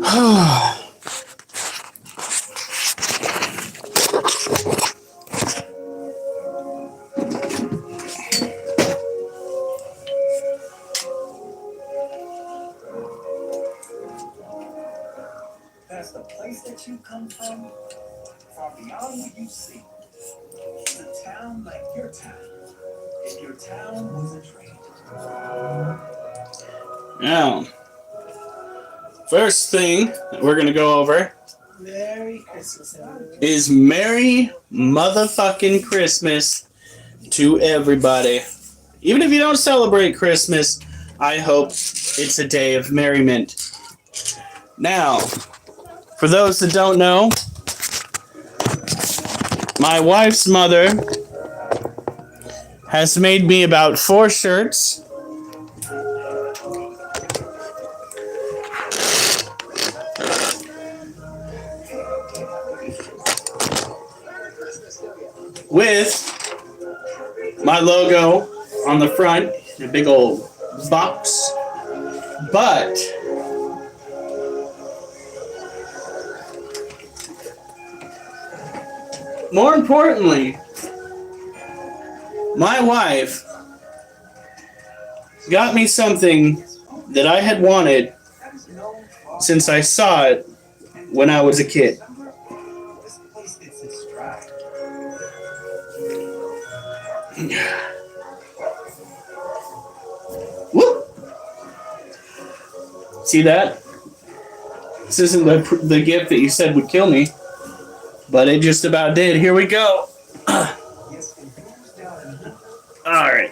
That's the place that you come from, far beyond what you see. It's a town like your town. If your town was a train. Now, first thing that we're going to go over Merry Christmas, everyone. is Merry motherfucking Christmas to everybody. Even if you don't celebrate Christmas, I hope it's a day of merriment. Now, for those that don't know, my wife's mother has made me about 4 shirts. With my logo on the front in a big old box. But more importantly, my wife got me something that I had wanted since I saw it when I was a kid. Whoop! See that? This isn't the gift that you said would kill me, but it just about did. Here we go. Alright.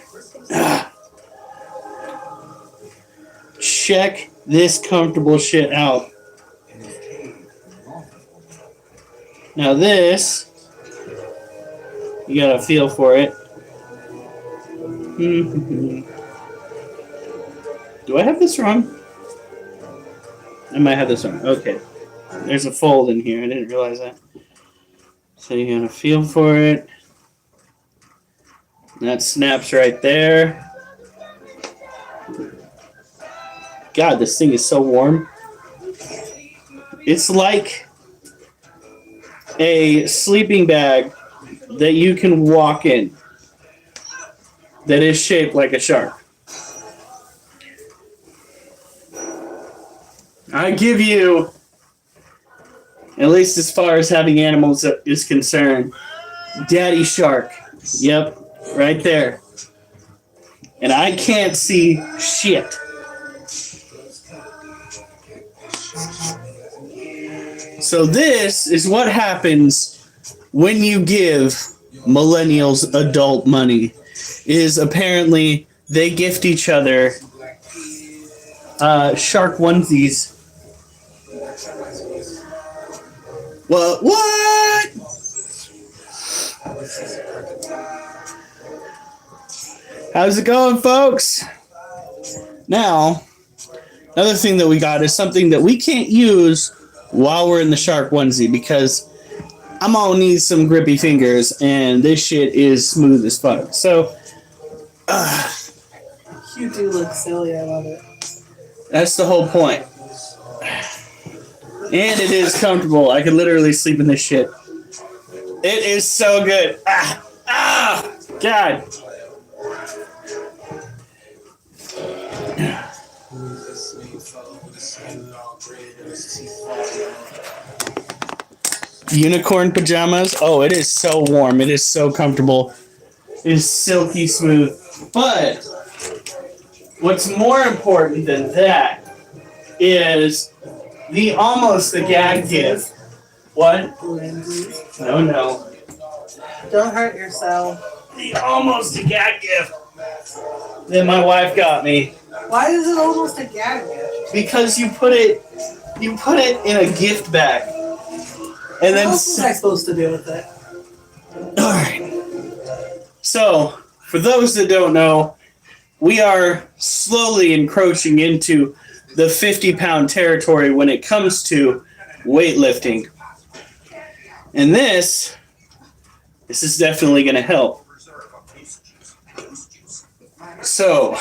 Check this comfortable shit out. Now this, you gotta feel for it. Do I have this wrong? I might have this wrong. Okay. There's a fold in here. I didn't realize that. So you gotta feel for it. That snaps right there. God, this thing is so warm. It's like a sleeping bag that you can walk in that is shaped like a shark. I give you, at least as far as having animals is concerned, Daddy Shark. Yep, right there. And I can't see shit. So this is what happens when you give millennials adult money. Is apparently they gift each other shark onesies. What? How's it going, folks? Now, another thing that we got is something that we can't use while we're in the shark onesie because I'm gonna need some grippy fingers and this shit is smooth as fuck. So, You do look silly, I love it. that's the whole point. And it is comfortable. I could literally sleep in this shit. It is so good. God. Unicorn pajamas. Oh, it is so warm. It is so comfortable. It is silky smooth. But what's more important than that is the almost a gag gift. What? No. Don't hurt yourself. The almost a gag gift that my wife got me. Why is it almost a gag gift? Because you put it in a gift bag. And then what else was I supposed to do with it? Alright. So, for those that don't know, we are slowly encroaching into the 50-pound territory when it comes to weightlifting. And this is definitely going to help. So,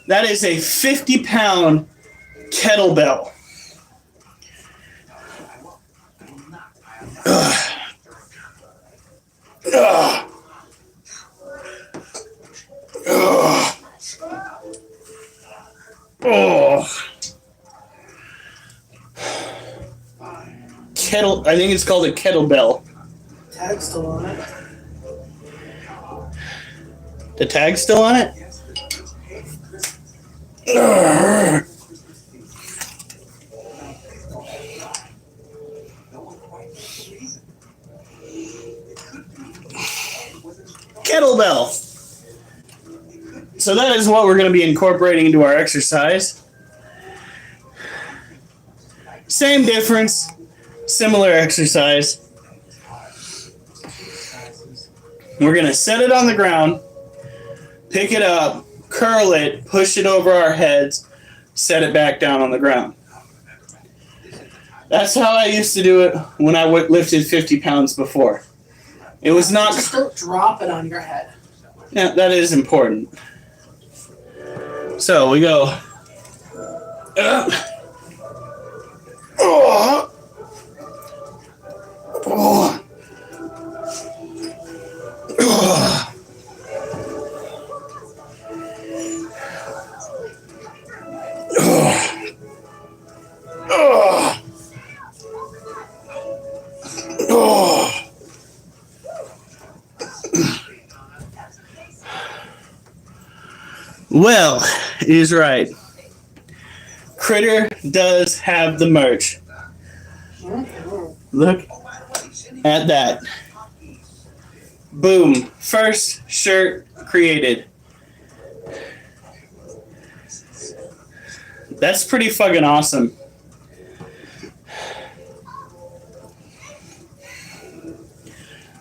That is a 50-pound kettlebell. Ugh. Ugh. Ugh. Oh. I think it's called a kettlebell. Tag's still on it. The tag's still on it? Ugh. Kettlebell. So that is what we're going to be incorporating into our exercise. Same difference, similar exercise. We're going to set it on the ground, pick it up, curl it, push it over our heads, set it back down on the ground. That's how I used to do it when I lifted 50 pounds before. It was not... Just don't drop it on your head. Yeah, that is important. So we go... Well, he's right. Critter does have the merch. Look at that. Boom. First shirt created. That's pretty fucking awesome.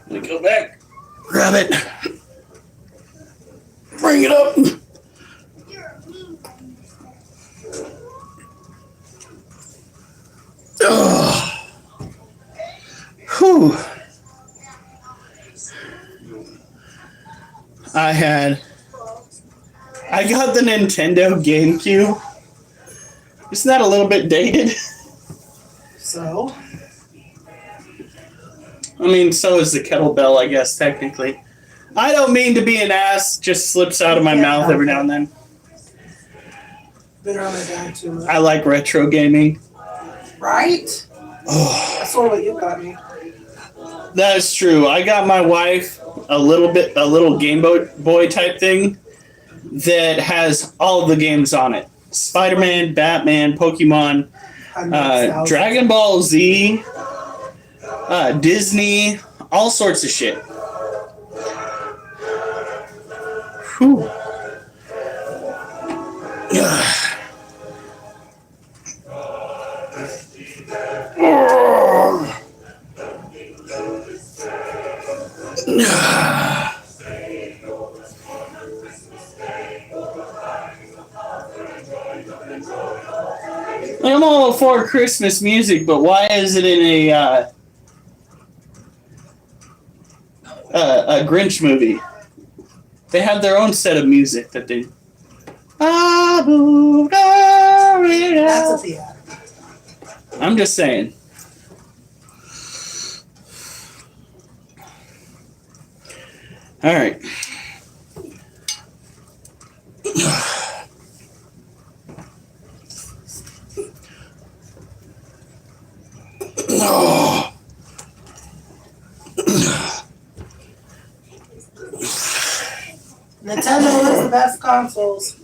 Let me go back. Grab it. Bring it up. Whew. I got the Nintendo GameCube. Isn't that a little bit dated? So? I mean, so is the kettlebell, I guess, technically. I don't mean to be an ass, just slips out of my mouth every now and then. Been around my dad too much. I like retro gaming. Right? Oh. That's sort of what you got me. That is true. I got my wife a little Game Boy type thing that has all of the games on it. Spider-Man, Batman, Pokemon, Dragon Ball Z, Disney, all sorts of shit. Whew. I'm all for Christmas music, but why is it in a Grinch movie? They have their own set of music that they... That's a theater. I'm just saying. All right. Oh. Nintendo is the best consoles.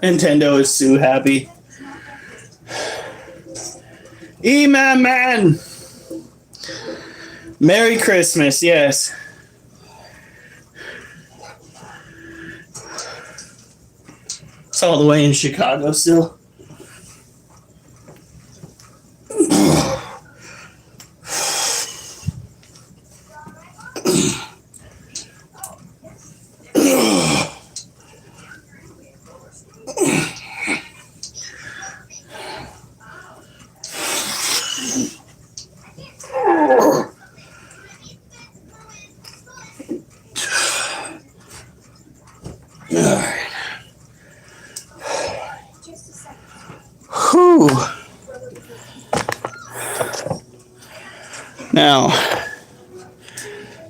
Nintendo is so happy. Man. Merry Christmas, yes. It's all the way in Chicago still. Whew. Now,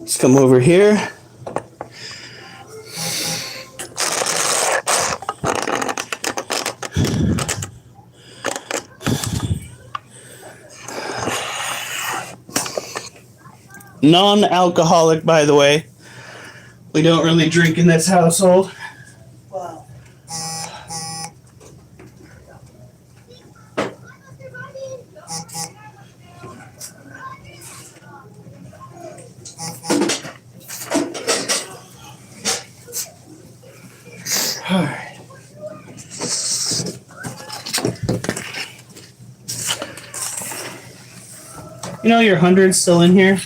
let's come over here. Non-alcoholic, by the way. We don't really drink in this household. Wow. All right. You know your 100's still in here?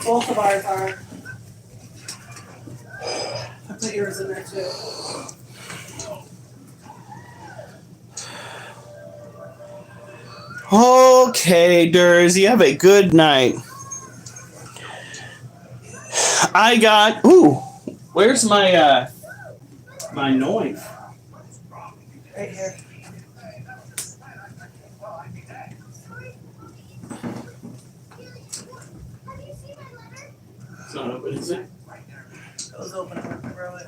Both of ours are. I put yours in there too. Okay, Durs, you have a good night. I got... Ooh, where's my, my knife? Right here. It's not open, is it? It was open. I went to grab it.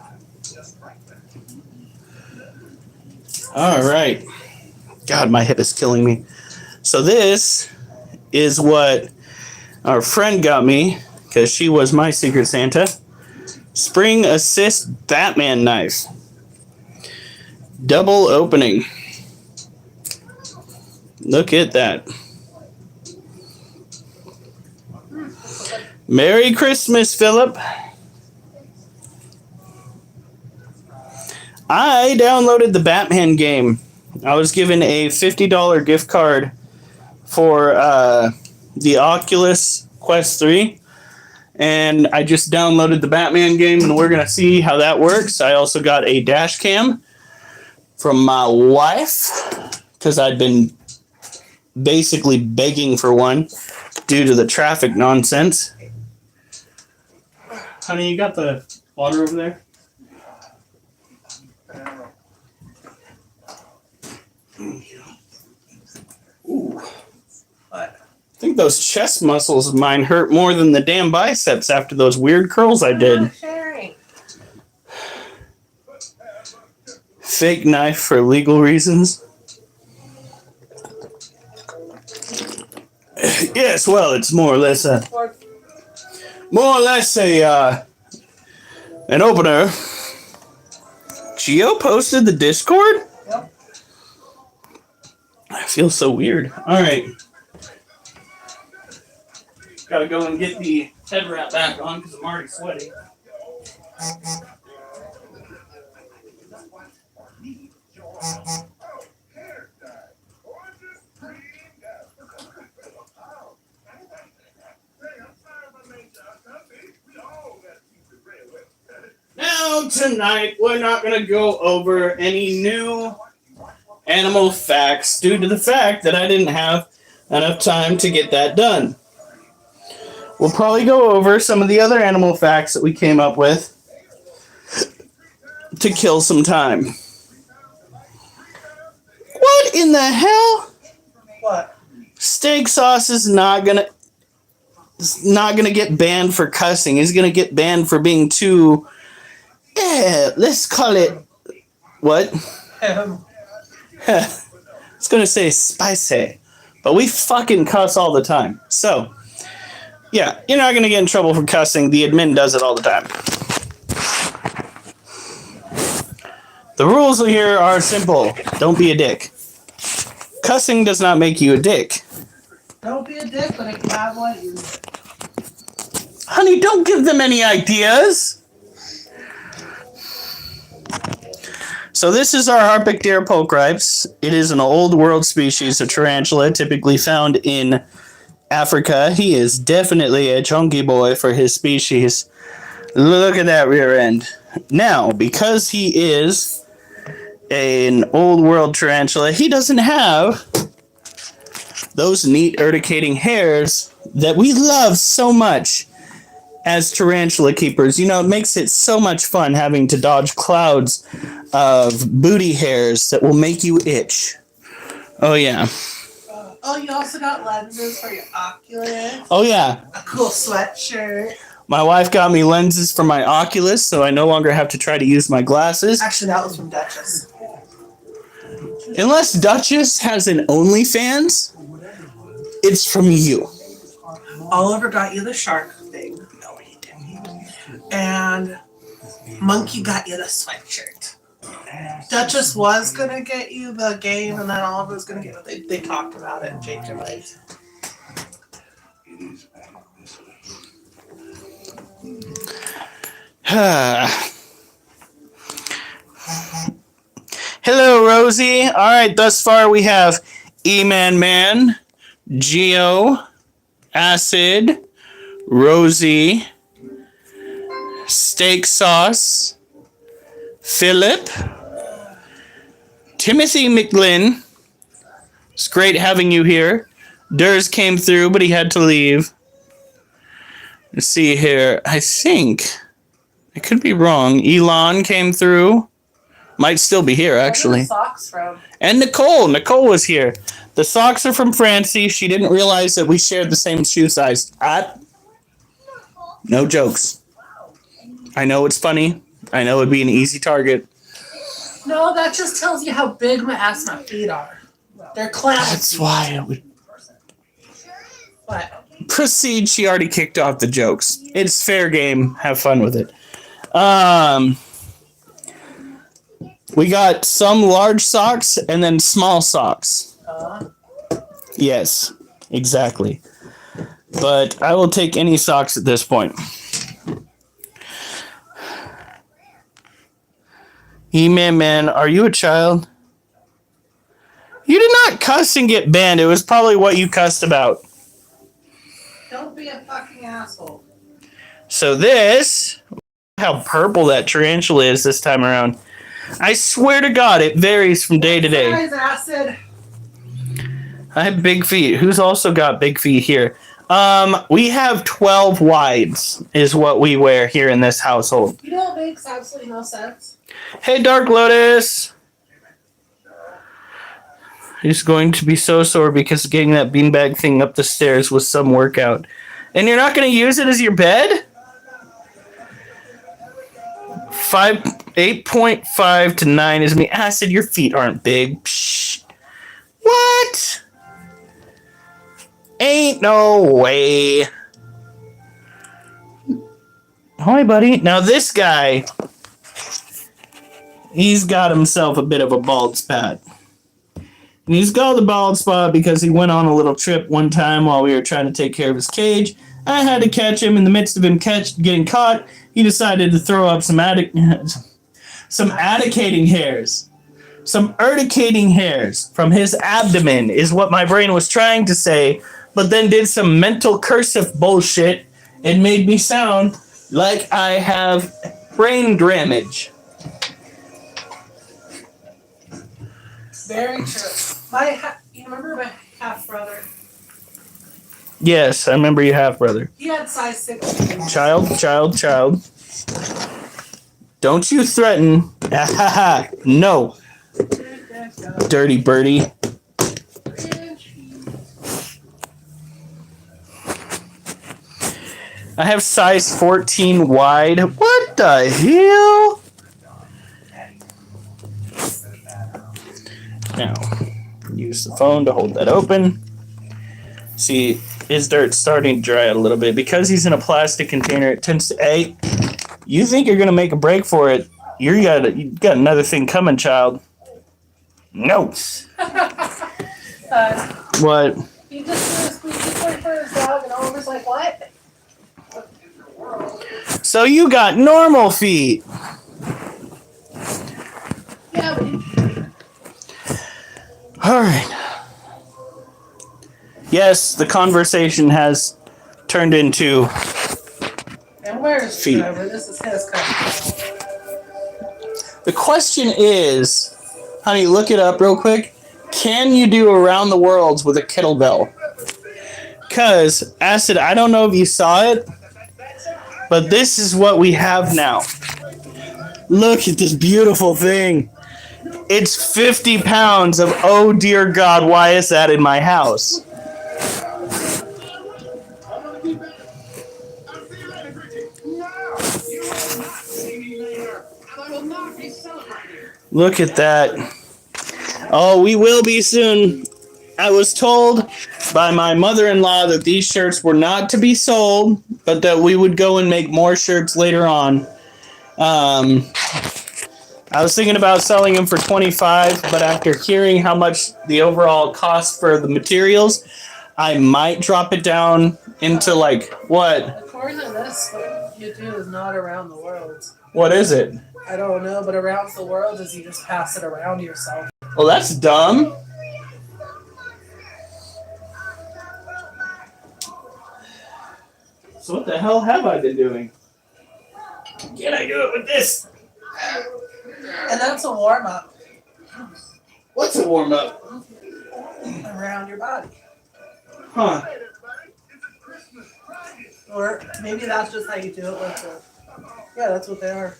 All right. God, my hip is killing me. So this is what our friend got me, because she was my Secret Santa. Spring Assist Batman knife. Double opening. Look at that. Merry Christmas, Philip. I downloaded the Batman game. I was given a $50 gift card for the Oculus Quest 3. And I just downloaded the Batman game, and we're going to see how that works. I also got a dash cam from my wife, because I'd been basically begging for one due to the traffic nonsense. Honey, you got the water over there? Ooh. What? I think those chest muscles of mine hurt more than the damn biceps after those weird curls I did. Sharing. Fake knife for legal reasons. Yes, well, it's more or less an opener. Gio posted the Discord? Yep. I feel so weird. All right. Gotta go and get the head wrap back on because I'm already sweaty. Now, tonight, we're not going to go over any new animal facts due to the fact that I didn't have enough time to get that done. We'll probably go over some of the other animal facts that we came up with to kill some time. What in the hell? What? Steak sauce is not gonna get banned for cussing. It's gonna get banned for being too. Let's call it what? It's gonna say spicy, but we fucking cuss all the time. So, yeah, you're not gonna get in trouble for cussing. The admin does it all the time. The rules here are simple. Don't be a dick. Cussing does not make you a dick. Don't be a dick, but if you have one, use it. Honey, don't give them any ideas. So this is our Harpictera pulchripes. It is an old world species of tarantula, typically found in Africa. He is definitely a chunky boy for his species. Look at that rear end. Now, because he is an old world tarantula, he doesn't have those neat urticating hairs that we love so much as tarantula keepers. You know, it makes it so much fun having to dodge clouds of booty hairs that will make you itch. Oh, yeah. Oh, you also got lenses for your Oculus. Oh, yeah. A cool sweatshirt. My wife got me lenses for my Oculus, so I no longer have to try to use my glasses. Actually, that was from Duchess. Unless Duchess has an OnlyFans, it's from you. Oliver got you the shark thing. No, he didn't. And Monkey got you the sweatshirt. Duchess was going to get you the game, and then Oliver was going to get it. They talked about it and changed their minds. Hello, Rosie. All right, thus far we have E-Man, Geo, Acid, Rosie, Steak Sauce, Philip, Timothy McGlynn. It's great having you here. Durs came through, but he had to leave. Let's see here. I think, I could be wrong, Elon came through. Might still be here, actually. Where are the socks from? And Nicole. Nicole was here. The socks are from Francie. She didn't realize that we shared the same shoe size. No jokes. I know it's funny. I know it'd be an easy target. No, that just tells you how big my ass and my feet are. They're clammy. That's why it would What? proceed. She already kicked off the jokes. It's fair game. Have fun with it. We got some large socks and then small socks. Yes, exactly. But I will take any socks at this point. E-Man, are you a child? You did not cuss and get banned. It was probably what you cussed about. Don't be a fucking asshole. So this, how purple that tarantula is this time around. I swear to God, it varies from day to day. Guys, Acid. I have big feet. Who's also got big feet here? We have 12 wides is what we wear here in this household. You know what makes absolutely no sense? Hey, Dark Lotus. He's going to be so sore because getting that beanbag thing up the stairs was some workout. And you're not going to use it as your bed? 8.5 to 9 is me. Acid, your feet aren't big. Psh. What? Ain't no way. Hi, buddy. Now this guy, he's got himself a bit of a bald spot. And he's got the bald spot because he went on a little trip one time while we were trying to take care of his cage. I had to catch him. In the midst of him getting caught, he decided to throw up some addicating hairs. Some urticating hairs from his abdomen is what my brain was trying to say, but then did some mental cursive bullshit and made me sound like I have brain damage. Very true. You remember my half brother? Yes, I remember you have, brother. He had size 16. Child. Don't you threaten. No. Dirty birdie. I have size 14 wide. What the hell? Now, use the phone to hold that open. See, his dirt's starting to dry out a little bit. Because he's in a plastic container, it tends to... Hey, you think you're going to make a break for it. You got another thing coming, child. No. What? He just threw a squeaky toy for his dog, and Oliver's like, what? So you got normal feet. Yeah, but All right. Yes, the conversation has turned into and where's feet. Trevor? This is his cousin. The question is, honey, look it up real quick. Can you do around the worlds with a kettlebell? Because, Acid, I don't know if you saw it, but this is what we have now. Look at this beautiful thing. It's 50 pounds of, oh dear God, why is that in my house? Look at that. Oh, we will be soon. I was told by my mother-in-law that these shirts were not to be sold, but that we would go and make more shirts later on. I was thinking about selling them for $25, but after hearing how much the overall cost for the materials, I might drop it down into like, what? According to this, what you do is not around the world. What is it? I don't know, but around the world is you just pass it around yourself. Well, that's dumb. So what the hell have I been doing? Can I do it with this? And that's a warm-up What's a warm-up? around your body. Huh. Or maybe that's just how you do it with the... Yeah, that's what they are.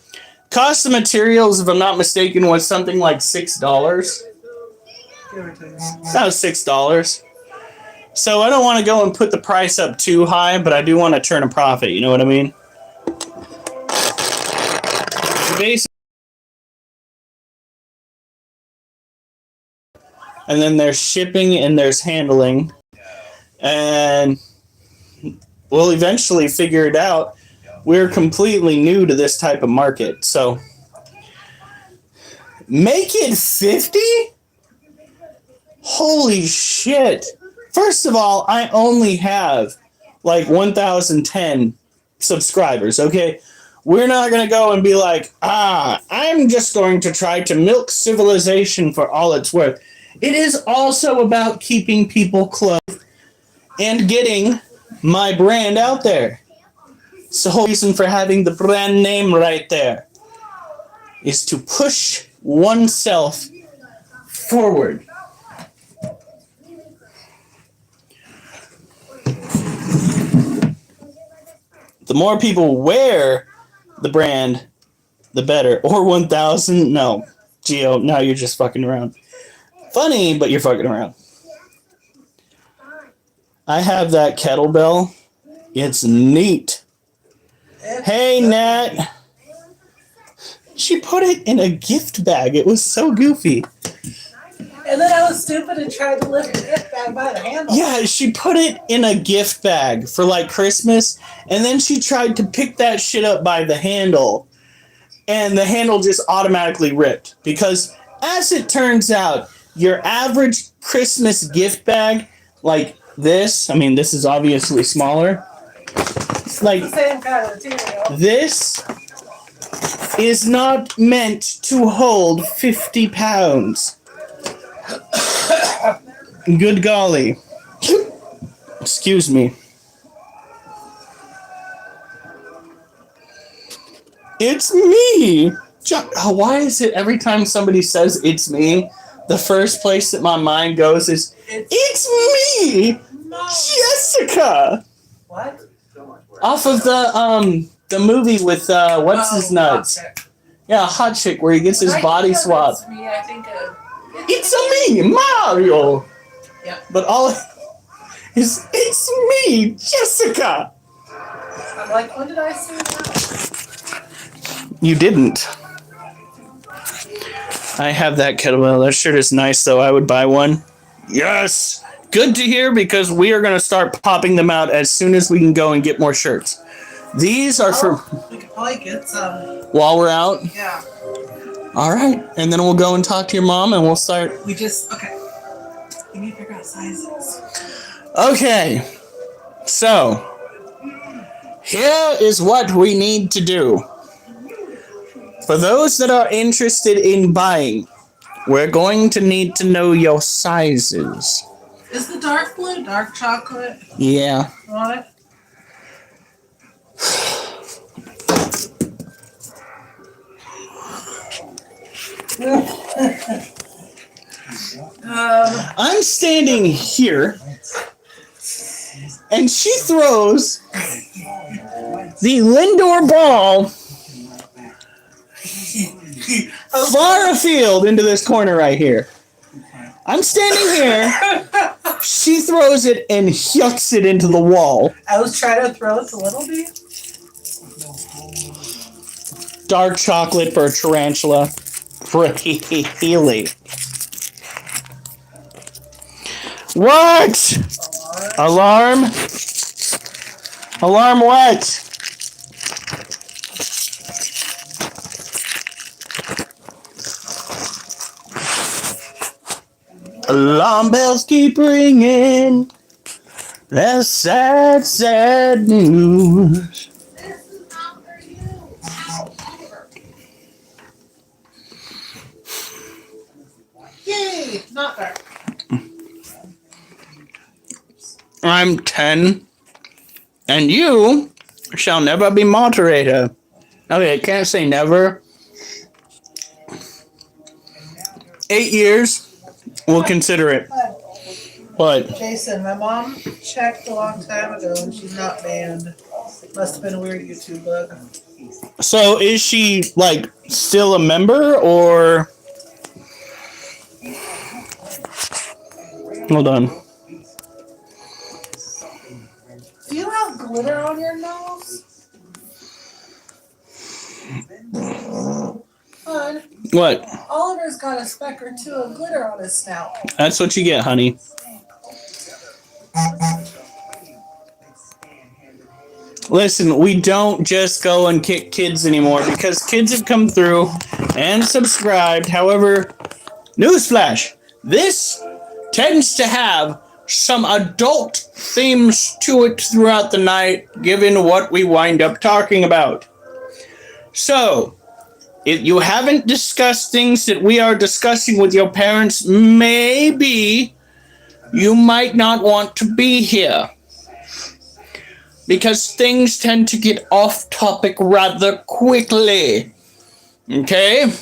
Cost of materials, if I'm not mistaken, was something like $6. Give or take. That was $6. So I don't want to go and put the price up too high, but I do want to turn a profit. You know what I mean? Basically, and then there's shipping and there's handling, and we'll eventually figure it out. We're completely new to this type of market, so make it 50? Holy shit. First of all, I only have like 1,010 subscribers, okay? We're not going to go and be like, I'm just going to try to milk civilization for all it's worth. It is also about keeping people close and getting my brand out there. It's the whole reason for having the brand name right there is to push oneself forward. The more people wear the brand, the better. Or 1,000. No. Geo, now you're just fucking around. Funny, but you're fucking around. I have that kettlebell. It's neat. Hey, Nat. She put it in a gift bag. It was so goofy. And then I was stupid and tried to lift the gift bag by the handle. Yeah, she put it in a gift bag for like Christmas, and then she tried to pick that shit up by the handle, and the handle just automatically ripped. Because as it turns out, your average Christmas gift bag, like this, I mean, this is obviously smaller. Like, It's the same kind of material. this is not meant to hold 50 pounds. Good golly. Excuse me. It's me. Why is it every time somebody says it's me, the first place that my mind goes is, it's me, Jessica. What? Off of the movie with what's his nuts? Hot chick. Yeah, Hot Chick, where he gets his When I body think of swapped. It's me, I think of... It's a me, Mario. Yep. But all is it's me, Jessica. I'm like, when did I say that? You didn't. I have that kettlebell. That shirt is nice, though. I would buy one. Yes. Good to hear, because we are going to start popping them out as soon as we can go and get more shirts. These are for We could probably get some. while we're out. Yeah. All right, and then we'll go and talk to your mom, and we'll start. Okay. We need to figure out sizes. Okay, so here is what we need to do. For those that are interested in buying, we're going to need to know your sizes. Is the dark blue dark chocolate Yeah. on it? I'm standing here, and she throws the Lindor ball far afield into this corner right here. I'm standing here. She throws it and yucks it into the wall. I was trying to throw it to Little B. Dark chocolate for a tarantula. Really. What? Alarm? Alarm what? Alarm bells keep ringing. That's sad, sad news. This is not for you. Yay! Not dark. I'm 10, and you shall never be moderator. Okay, I can't say never. 8 years, we'll consider it. What? Jason, my mom checked a long time ago and she's not banned. Must have been a weird YouTube bug. So is she, like, still a member, or... Hold on. Do you have glitter on your nose? Bud, What? Oliver's got a speck or two of glitter on his snout. That's what you get, honey. Listen, we don't just go and kick kids anymore because kids have come through and subscribed. However, newsflash, this tends to have some adult themes to it throughout the night, given what we wind up talking about. So, if you haven't discussed things that we are discussing with your parents, maybe you might not want to be here. Because things tend to get off topic rather quickly. Okay?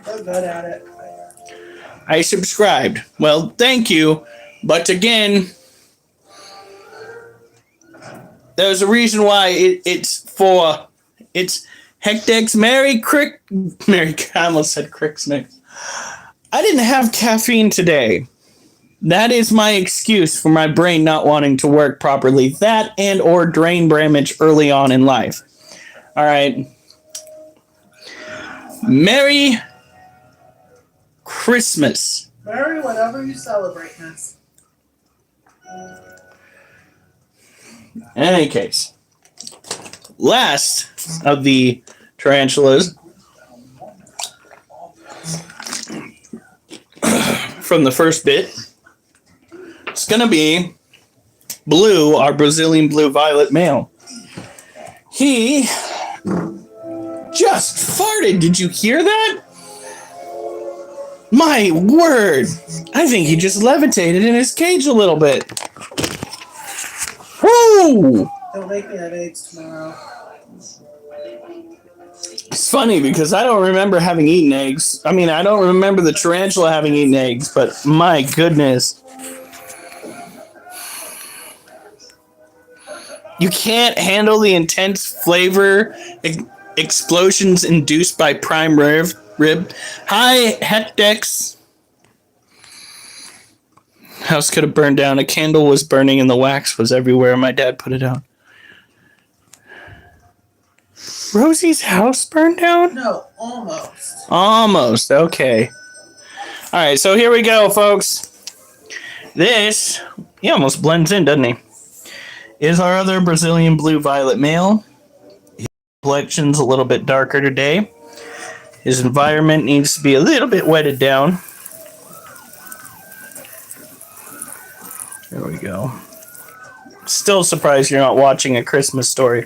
They're good at it. I subscribed. Well, thank you. But again, there's a reason why it's Hectex Merry I almost said Christmas. I didn't have caffeine today. That is my excuse for my brain not wanting to work properly. That and or brain damage early on in life. All right. Merry Christmas. Merry whatever you celebrate, miss. In any case, last of the tarantulas from the first bit, it's going to be Blue, our Brazilian blue violet male. He just farted. Did you hear that? My word. I think he just levitated in his cage a little bit. Woo! Don't make me have eggs tomorrow. It's funny because I don't remember having eaten eggs. I mean, I don't remember the tarantula having eaten eggs, but my goodness. You can't handle the intense flavor explosions induced by prime rib. Hi, Hectex. House could have burned down. A candle was burning and the wax was everywhere. My dad put it out. Rosie's house burned down? No, almost. Almost. Okay. All right, so here we go, folks. This, he almost blends in, doesn't he? Is our other Brazilian blue violet male. His complection's a little bit darker today. His environment needs to be a little bit wetted down. There we go. Still surprised you're not watching A Christmas Story.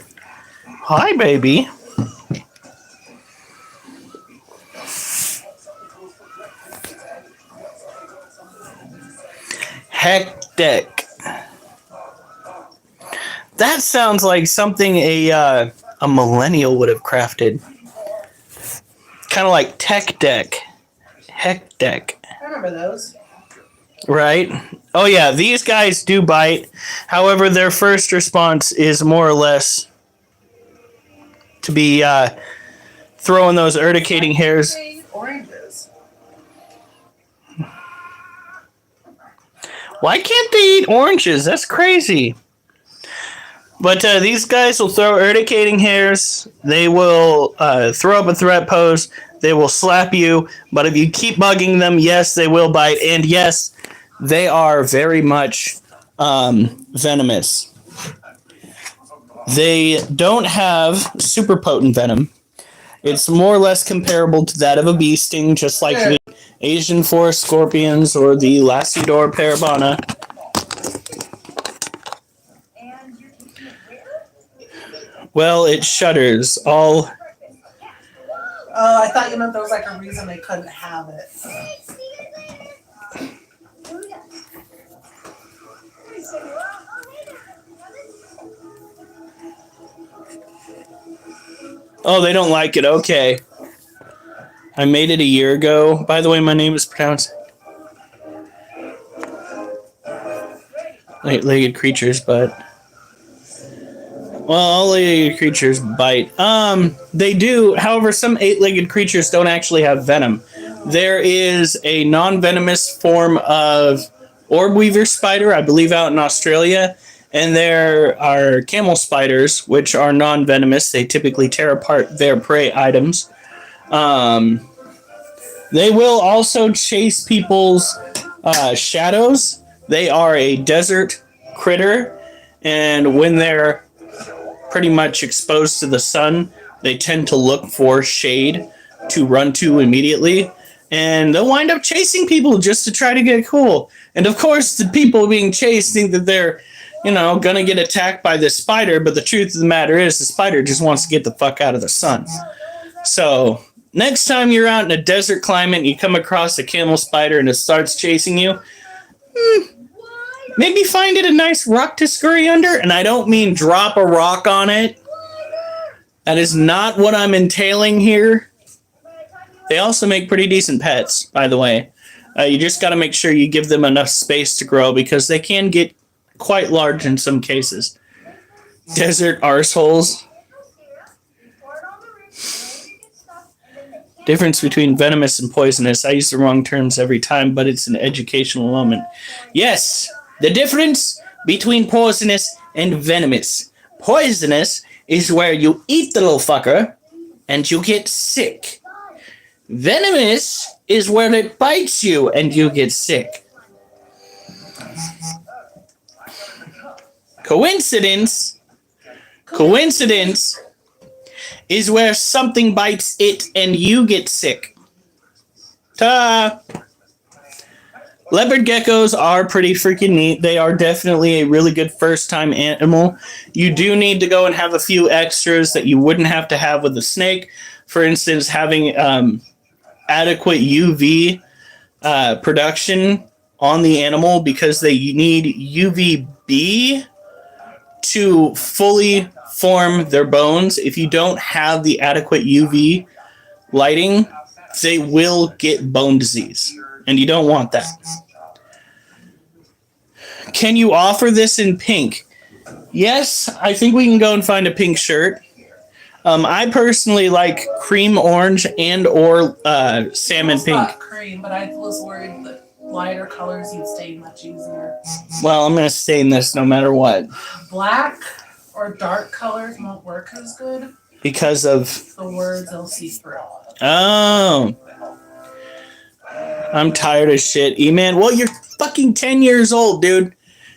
Hi, baby. Hectic. That sounds like something a millennial would have crafted. Kind of like tech deck. Heck deck. I remember those. Right? Oh yeah, these guys do bite. However, their first response is more or less to be throwing those urticating hairs. Oranges. Why can't they eat oranges? That's crazy. But these guys will throw urticating hairs. They will throw up a threat pose. They will slap you. But if you keep bugging them, yes, they will bite. And yes, they are very much venomous. They don't have super potent venom. It's more or less comparable to that of a bee sting, just like the Asian forest scorpions or the Lacidor parabana. Well, it shudders all. Oh, I thought you meant there was like a reason they couldn't have it. Oh, they don't like it. Okay. I made it a year ago. By the way, my name is pronounced eight-legged creatures, but well, all eight-legged creatures bite. They do. However, some eight-legged creatures don't actually have venom. There is a non-venomous form of orb weaver spider, I believe, out in Australia. And there are camel spiders, which are non-venomous. They typically tear apart their prey items. They will also chase people's shadows. They are a desert critter. And when they're pretty much exposed to the sun, they tend to look for shade to run to immediately. And they'll wind up chasing people just to try to get cool. And of course, the people being chased think that they're gonna get attacked by this spider, but the truth of the matter is the spider just wants to get the fuck out of the sun. So, next time you're out in a desert climate and you come across a camel spider and it starts chasing you, maybe find it a nice rock to scurry under, and I don't mean drop a rock on it. That is not what I'm entailing here. They also make pretty decent pets, by the way. You just gotta make sure you give them enough space to grow because they can get quite large in some cases. Desert arseholes. Difference between venomous and poisonous. I use the wrong terms every time, but it's an educational moment. Yes, the difference between poisonous and venomous. Poisonous is where you eat the little fucker and you get sick. Venomous is where it bites you and you get sick. Coincidence is where something bites it and you get sick. Ta! Leopard geckos are pretty freaking neat. They are definitely a really good first-time animal. You do need to go and have a few extras that you wouldn't have to have with a snake. For instance, having adequate UV production on the animal because they need UVB to fully form their bones. If you don't have the adequate UV lighting, they will get bone disease, and you don't want that. Can you offer this in pink? Yes, I think we can go and find a pink shirt. I personally like cream orange and or salmon pink. Not cream, but I was worried that lighter colors you'd stain much easier. Well, I'm going to stain this no matter what. Black or dark colors won't work as good. Because of the words they'll see through. Oh. I'm tired of shit. E-man, well, you're fucking 10 years old, dude.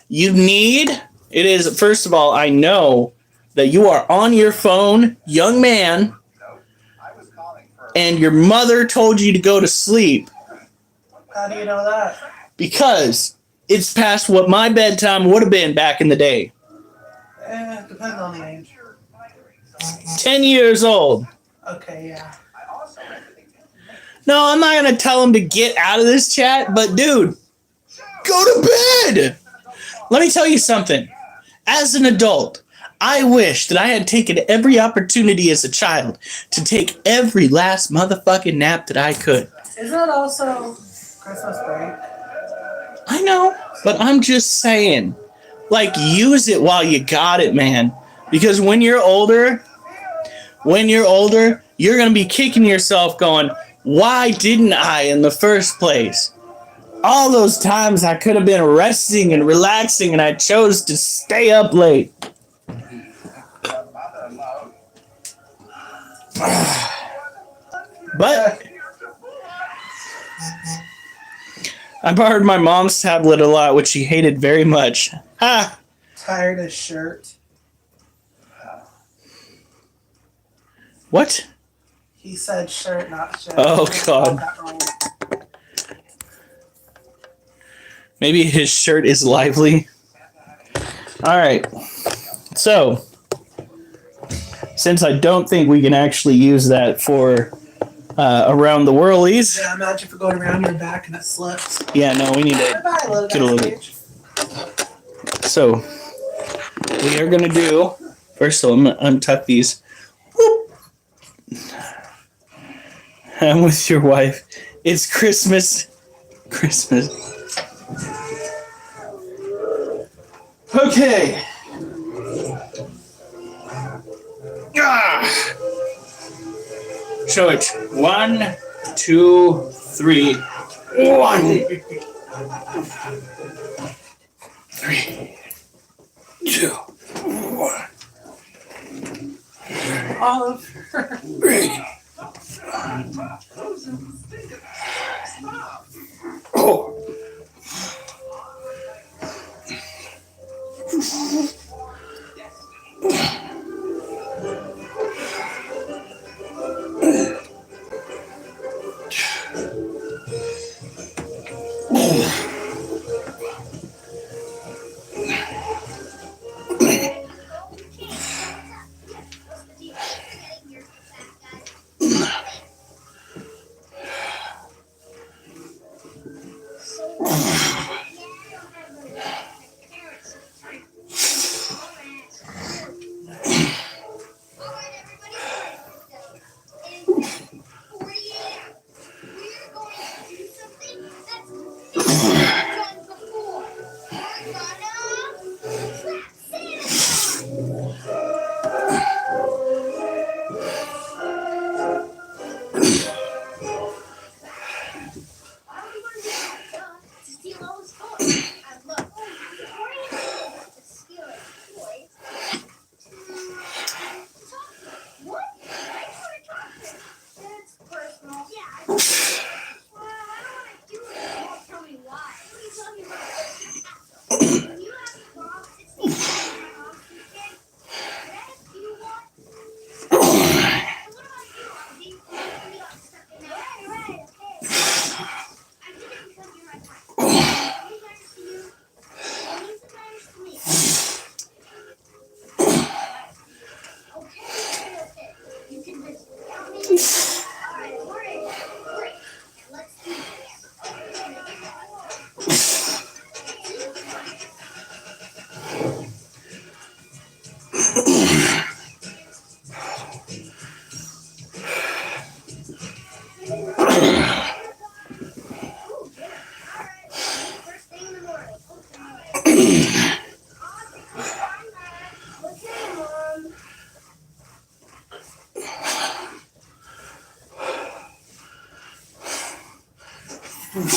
It is, first of all, I know that you are on your phone, young man. and your mother told you to go to sleep. How do you know that? Because it's past what my bedtime would have been back in the day. Depends on the age. 10 years old. Okay, yeah. No, I'm not going to tell him to get out of this chat, but dude, go to bed. Let me tell you something. As an adult, I wish that I had taken every opportunity as a child to take every last motherfucking nap that I could. Isn't that also Christmas break? I know, but I'm just saying, like, use it while you got it, man. Because when you're older, you're going to be kicking yourself going, why didn't I in the first place? All those times I could have been resting and relaxing and I chose to stay up late. But I borrowed my mom's tablet a lot, which she hated very much. Ha! Tired as shirt. What? He said shirt, not shirt. Oh, God. Got that wrong. Maybe his shirt is lively. All right. So, since I don't think we can actually use that for around the whirlies. Yeah, imagine if it going around your back and it slips. Yeah, no, we need to Goodbye, get a little bit. So, we are going to do, first of all, I'm going to untuck these. Whoop. I'm with your wife. It's Christmas. Christmas. Okay. Show it. 1, 2, 3. 1. 3, 2, 1. Oliver. 3. Oh.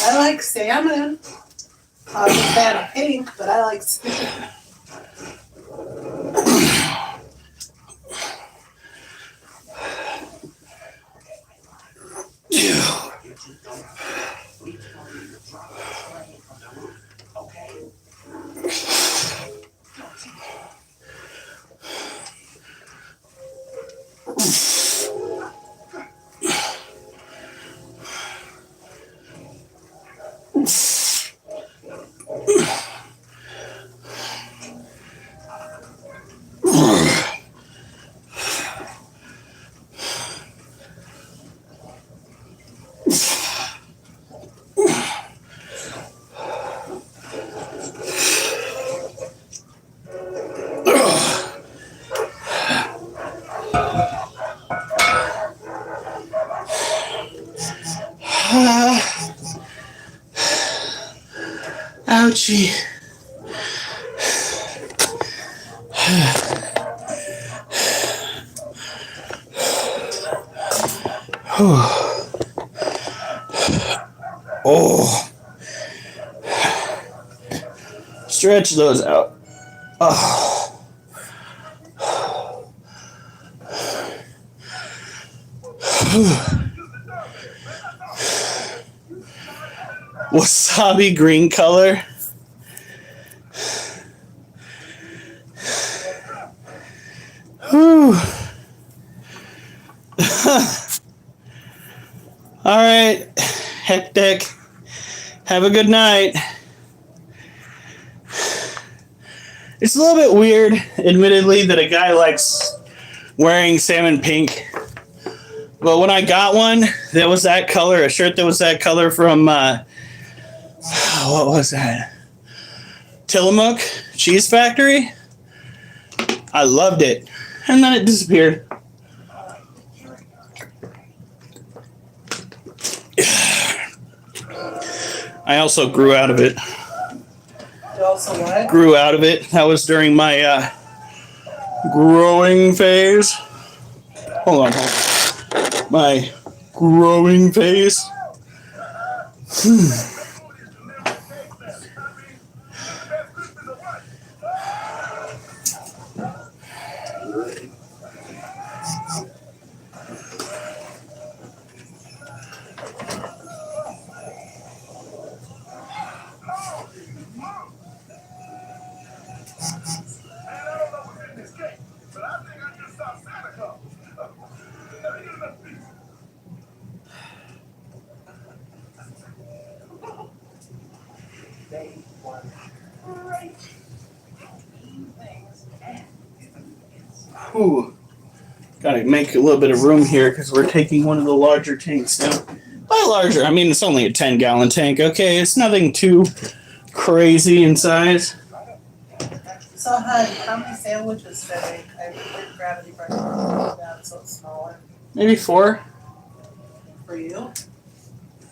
I like salmon. I was a fan of pink, but I like salmon. Ouchie. Oh. Stretch those out. Oh. Wasabi green color. Whew. All right, hectic. Have a good night. It's a little bit weird, admittedly, that a guy likes wearing salmon pink. But when I got one that was that color, a shirt that was that color from, what was that? Tillamook Cheese Factory. I loved it. And then it disappeared. I also grew out of it. You also what? Grew out of it. That was during my growing phase. Hold on. My growing phase. Ooh. Gotta make a little bit of room here because we're taking one of the larger tanks now. By larger, I mean it's only a 10-gallon tank, okay? It's nothing too crazy in size. So, honey, how many sandwiches today? I did gravity pressure down so it's smaller. Maybe 4. For you?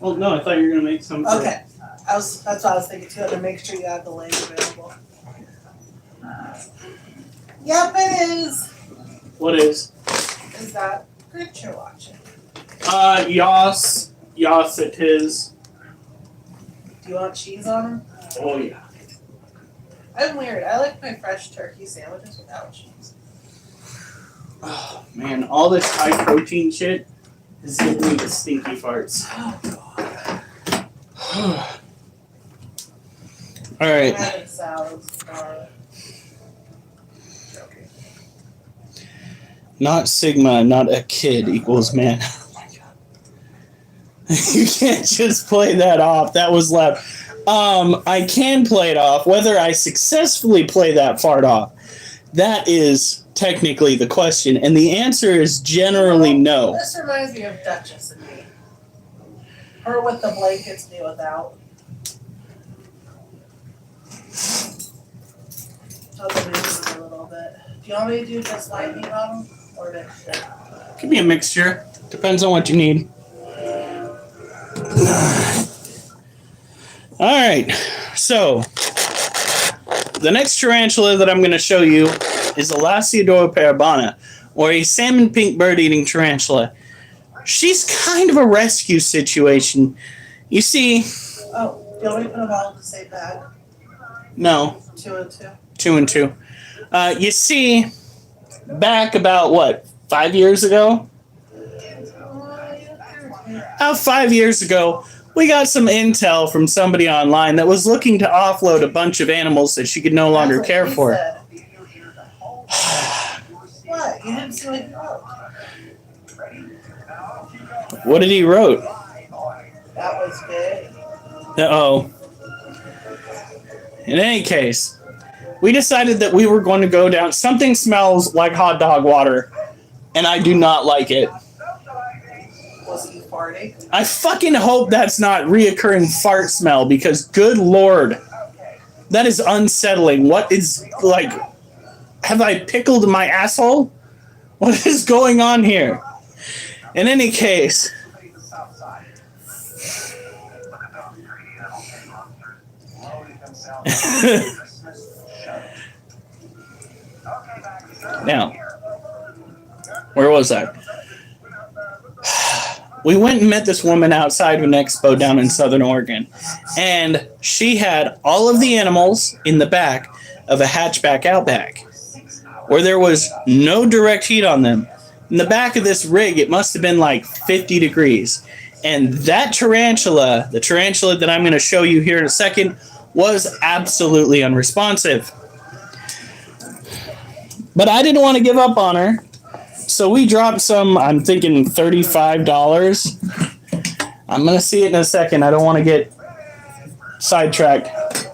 Well, no, I thought you were gonna make some. Okay. That's what I was thinking too, to make sure you have the leg available. Yep, it is. What is? Is that grit you're watching? Yas. Yas it is. Do you want cheese on them? Oh, yeah. I'm weird. I like my fresh turkey sandwiches without cheese. Oh, man, all this high protein shit is giving me the stinky farts. Oh, All I'm right. having salads. Okay. Not Sigma, not a kid equals man. Oh my god. You can't just play that off. That was loud. I can play it off. Whether I successfully play that fart off, that is technically the question. And the answer is generally no. This reminds me of Duchess and me. Her with the blankets, me without. So the news a little bit. Do you want me to do just lightning on them? Or mixture? Could be a mixture. Depends on what you need. All right. So, the next tarantula that I'm going to show you is the Lasiodora parabana, or a salmon pink bird-eating tarantula. She's kind of a rescue situation. You see... Oh, do you want me to put them all in the same bag? No. 2 and 2? 2 and 2. You see, back about, 5 years ago? About 5 years ago, we got some intel from somebody online that was looking to offload a bunch of animals that she could no longer care for. What? You didn't see what he wrote. What did he wrote? That was big. Uh-oh. In any case, we decided that we were going to go down. Something smells like hot dog water, and I do not like it. Was he farting? I fucking hope that's not reoccurring fart smell, because good lord, that is unsettling. What is, have I pickled my asshole? What is going on here? In any case, Now, where was I? We went and met this woman outside of an expo down in Southern Oregon, and she had all of the animals in the back of a hatchback Outback, where there was no direct heat on them. In the back of this rig, it must have been like 50 degrees. And that tarantula, the tarantula that I'm going to show you here in a second, was absolutely unresponsive. But I didn't want to give up on her. So we dropped some, I'm thinking $35. I'm going to see it in a second. I don't want to get sidetracked.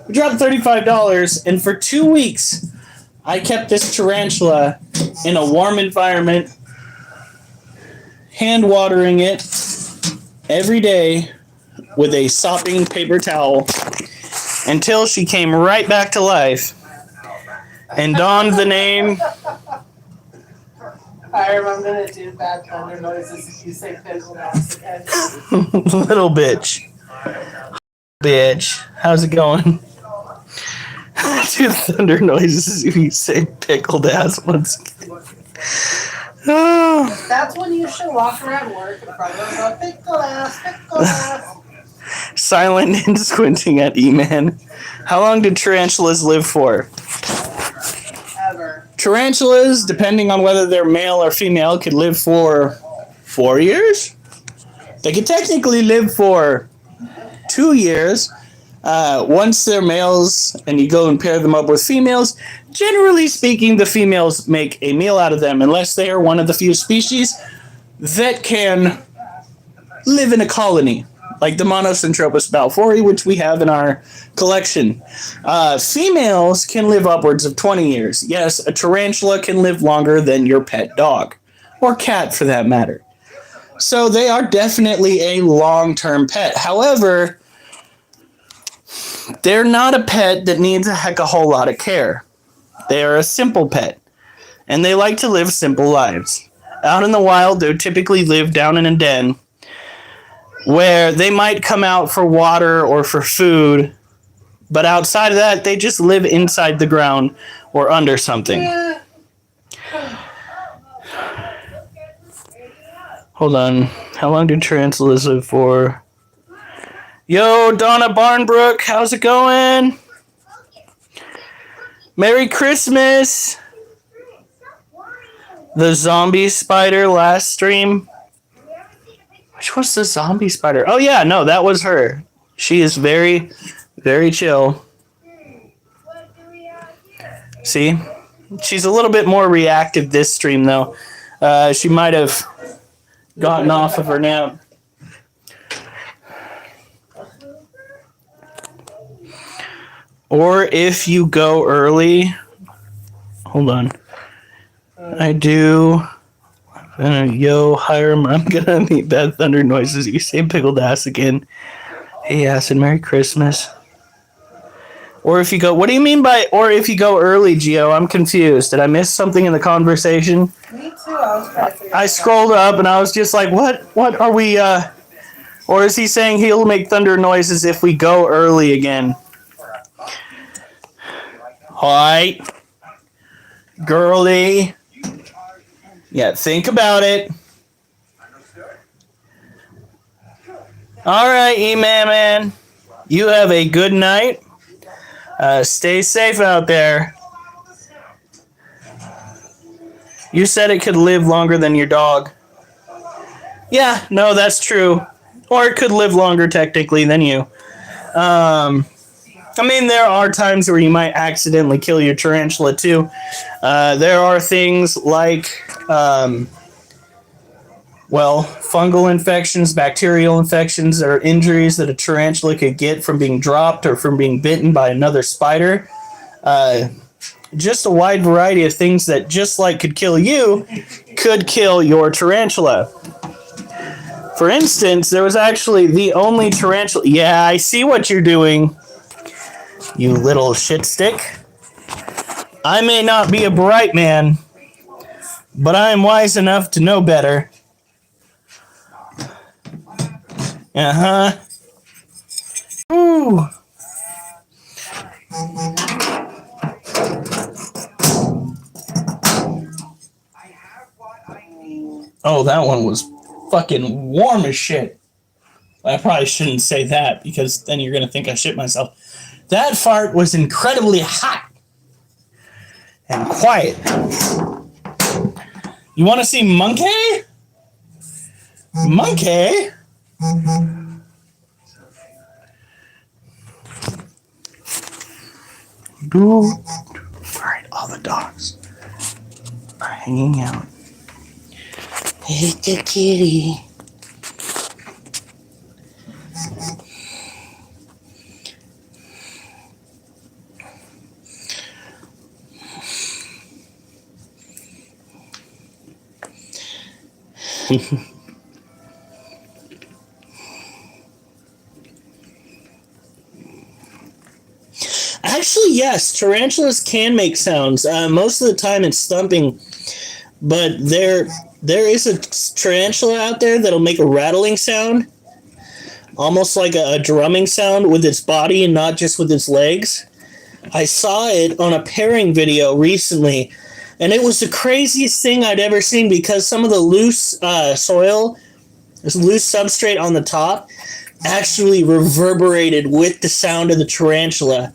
We dropped $35, and for 2 weeks, I kept this tarantula in a warm environment, hand watering it every day with a sopping paper towel until she came right back to life and donned the name. I'm gonna do bad thunder noises if you say pickle ass again. Little bitch. Bitch. How's it going? Do thunder noises if you say pickled ass once again. Oh. That's when you should walk around work in front of a pickle ass, pickle ass. Silent and squinting at E-Man. How long did tarantulas live for? Ever. Tarantulas, depending on whether they're male or female, could live for 4 years. They could technically live for 2 years. Once they're males and you go and pair them up with females, generally speaking, the females make a meal out of them, unless they are one of the few species that can live in a colony, like the Monocentropas balfouri, which we have in our collection. Females can live upwards of 20 years. Yes, a tarantula can live longer than your pet dog, or cat for that matter. So they are definitely a long-term pet. However, they're not a pet that needs a heck of a whole lot of care. They are a simple pet, and they like to live simple lives. Out in the wild, they typically live down in a den where they might come out for water or for food, but outside of that, they just live inside the ground or under something. Hold on. How long do tarantulas live for? Yo, Donna Barnbrook, how's it going? Merry Christmas! The zombie spider last stream. Which was the zombie spider? Oh yeah, no, that was her. She is very, very chill. See? She's a little bit more reactive this stream though. She might have gotten off of her nap. Or if you go early, hold on. I do. Yo, Hiram, I'm gonna meet bad thunder noises. You say pickled ass again. Hey, Acid, Merry Christmas. Or if you go, what do you mean by, or if you go early, Gio? I'm confused. Did I miss something in the conversation? Me too. I scrolled up and I was just like, what are we, or is he saying he'll make thunder noises if we go early again? Hi, girly. Yeah, think about it. All right, E-Man, you have a good night. Stay safe out there. You said it could live longer than your dog. Yeah, no, that's true. Or it could live longer technically than you. I mean, there are times where you might accidentally kill your tarantula too. There are things like, fungal infections, bacterial infections, or injuries that a tarantula could get from being dropped or from being bitten by another spider. Just a wide variety of things that, just like could kill you, could kill your tarantula. For instance, there was actually the only tarantula... Yeah, I see what you're doing, you little shit stick. I may not be a bright man, but I am wise enough to know better. Uh-huh. Ooh. Oh, that one was fucking warm as shit. I probably shouldn't say that because then you're going to think I shit myself. That fart was incredibly hot and quiet. You want to see Monkey? Monkey? Alright, all the dogs are hanging out. Hey, the kitty. Actually, yes, tarantulas can make sounds. Most of the time it's thumping, but there is a tarantula out there that'll make a rattling sound, almost like a drumming sound with its body and not just with its legs. I saw it on a pairing video recently, and it was the craziest thing I'd ever seen because some of the loose soil, this loose substrate on the top, actually reverberated with the sound of the tarantula.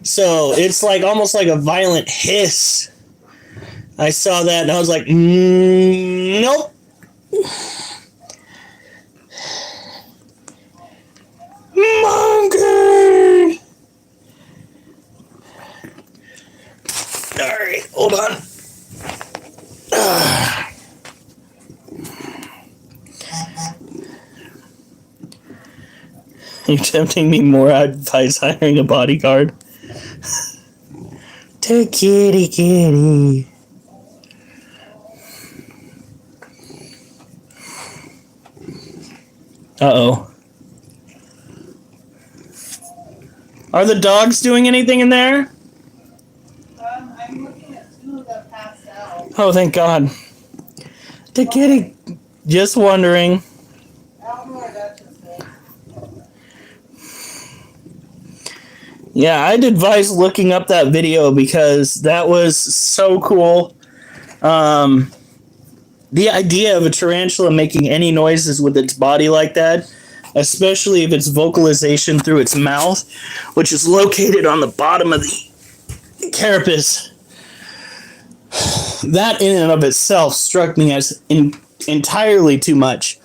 So it's like almost like a violent hiss. I saw that and I was like, nope. Monkey! Alright, hold on. You're tempting me more. I'd advise hiring a bodyguard. To kitty kitty. Uh-oh. Are the dogs doing anything in there? I'm looking at two that passed out. Oh, thank God. The kitty. Just wondering. I don't know where that just is. Yeah, I'd advise looking up that video because that was so cool. The idea of a tarantula making any noises with its body like that, especially if it's vocalization through its mouth, which is located on the bottom of the carapace, that in and of itself struck me as entirely too much.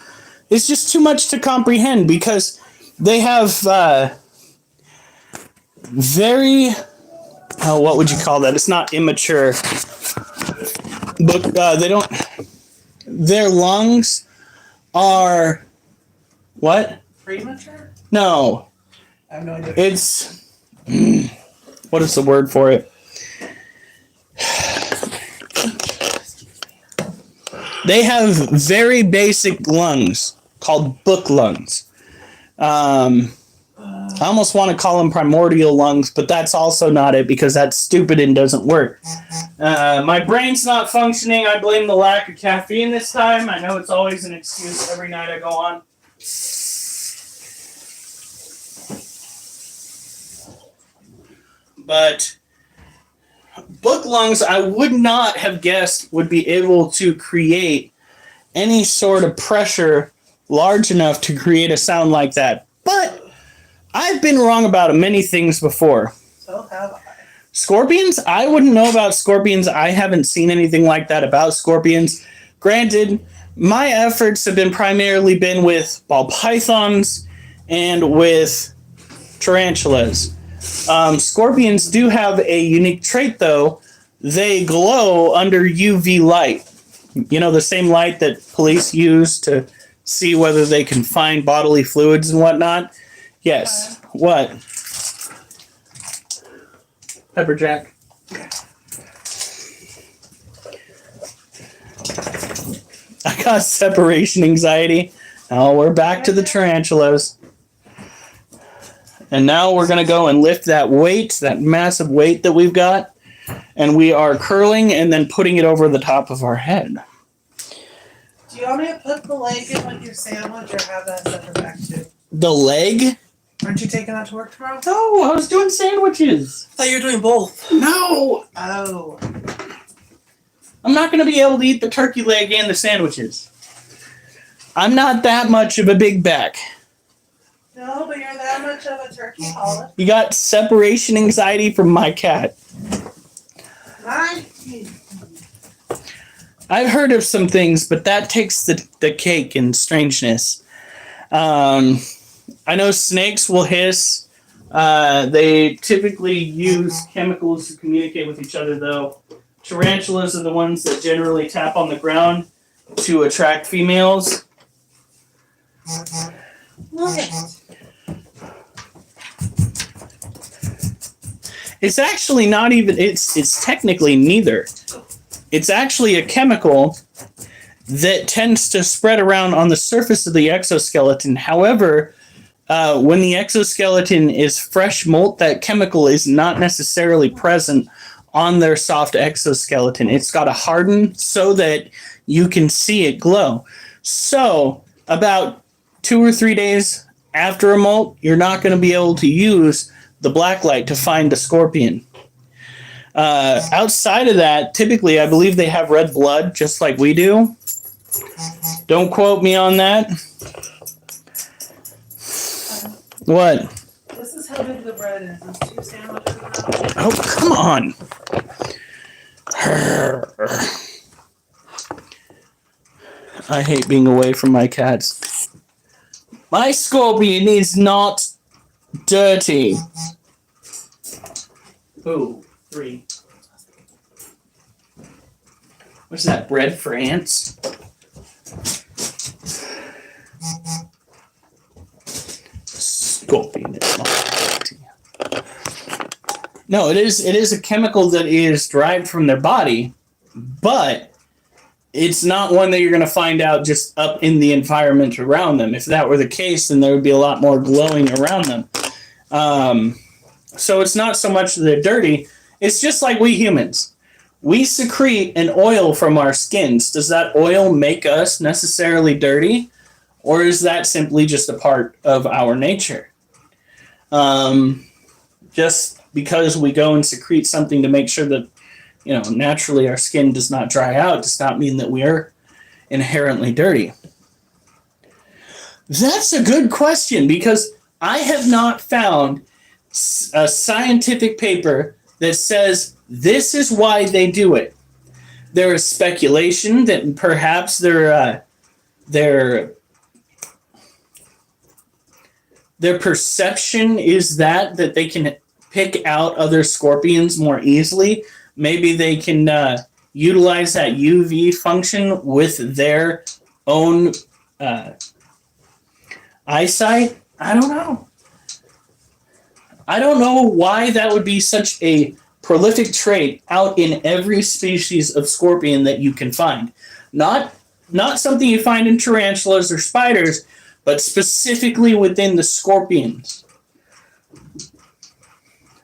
It's just too much to comprehend because they have very, what would you call that? It's not immature, but they don't, their lungs are, what? Premature? No. I have no idea. It's, what is the word for it? They have very basic lungs called book lungs. I almost want to call them primordial lungs, but that's also not it because that's stupid and doesn't work. My brain's not functioning. I blame the lack of caffeine this time. I know it's always an excuse every night I go on. But book lungs, I would not have guessed would be able to create any sort of pressure large enough to create a sound like that. But I've been wrong about many things before. So have I. Scorpions? I wouldn't know about scorpions. I haven't seen anything like that about scorpions. Granted, my efforts have been primarily been with ball pythons and with tarantulas. Scorpions do have a unique trait, though. They glow under UV light. You know, the same light that police use to see whether they can find bodily fluids and whatnot? Yes. What? Pepperjack. I got separation anxiety. Now we're back to the tarantulas. And now we're going to go and lift that weight, that massive weight that we've got. And we are curling and then putting it over the top of our head. Do you want me to put the leg in with your sandwich or have that separate back too? The leg? Aren't you taking that to work tomorrow? No, I was doing sandwiches. I thought you were doing both. No, Oh. I'm not going to be able to eat the turkey leg and the sandwiches. I'm not that much of a big back. No, but you're that much of a turkey holic. You got separation anxiety from my cat. I've heard of some things, but that takes the cake in strangeness. I know snakes will hiss. They typically use chemicals to communicate with each other, though. Tarantulas are the ones that generally tap on the ground to attract females. Look at it. It's actually not even, it's technically neither. It's actually a chemical that tends to spread around on the surface of the exoskeleton. However, when the exoskeleton is fresh molt, that chemical is not necessarily present on their soft exoskeleton. It's got to harden so that you can see it glow. So about 2 or 3 days after a molt, you're not going to be able to use the black light to find the scorpion. Outside of that, typically, I believe they have red blood, just like we do. Don't quote me on that. What? This is how big the bread is. It's 2 sandwiches now. Oh, come on. I hate being away from my cats. My scorpion is not dirty. Ooh, 3. What's that, bread for ants? Scorpion is not dirty. No, it is a chemical that is derived from their body, but it's not one that you're going to find out just up in the environment around them. If that were the case, then there would be a lot more glowing around them. So it's not so much that they're dirty. It's just like we humans. We secrete an oil from our skins. Does that oil make us necessarily dirty? Or is that simply just a part of our nature? Just because we go and secrete something to make sure that, naturally our skin does not dry out does not mean that we are inherently dirty. That's a good question, because I have not found a scientific paper that says this is why they do it. There is speculation that perhaps their perception is that they can pick out other scorpions more easily. Maybe they can utilize that UV function with their own eyesight. I don't know. I don't know why that would be such a prolific trait out in every species of scorpion that you can find. Not something you find in tarantulas or spiders, but specifically within the scorpions.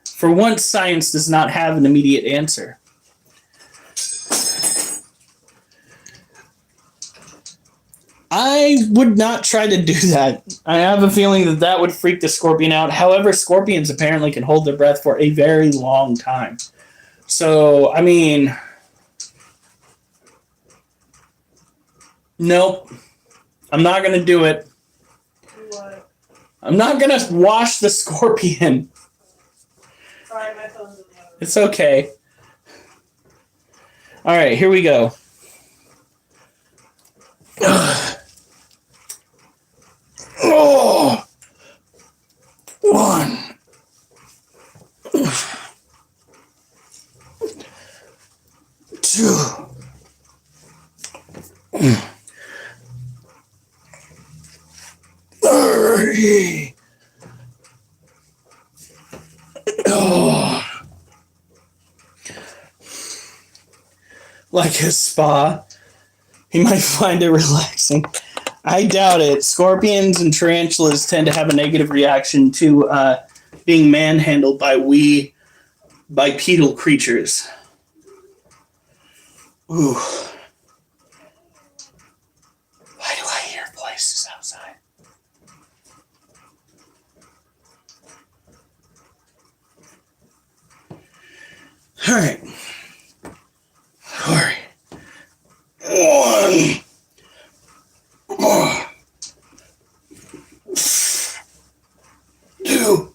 For once, science does not have an immediate answer. I would not try to do that. I have a feeling that would freak the scorpion out. However, scorpions apparently can hold their breath for a very long time. So, I mean, nope. I'm not going to do it. What? I'm not going to wash the scorpion. Sorry, my phone's in the other room. It's okay. All right, here we go. Oh, 1, 2, 3. Oh. Like a spa. You might find it relaxing. I doubt it. Scorpions and tarantulas tend to have a negative reaction to being manhandled by bipedal creatures. Ooh. Why do I hear voices outside? All right. All right. 1 more. 2.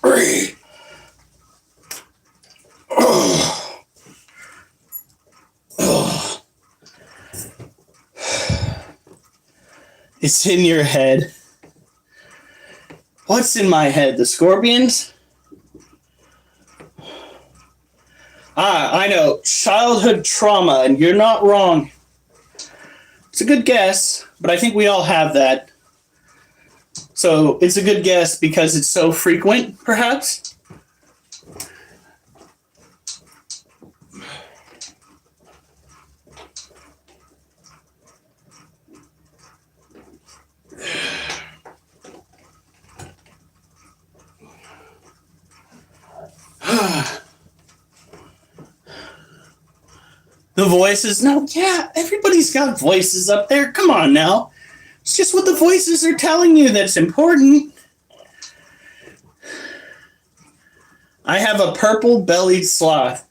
3. It's in your head. What's in my head? The scorpions? I know. Childhood trauma, and you're not wrong. It's a good guess, but I think we all have that. So it's a good guess because it's so frequent, perhaps? The voices? No, yeah, everybody's got voices up there. Come on now. It's just what the voices are telling you that's important. I have a purple-bellied sloth.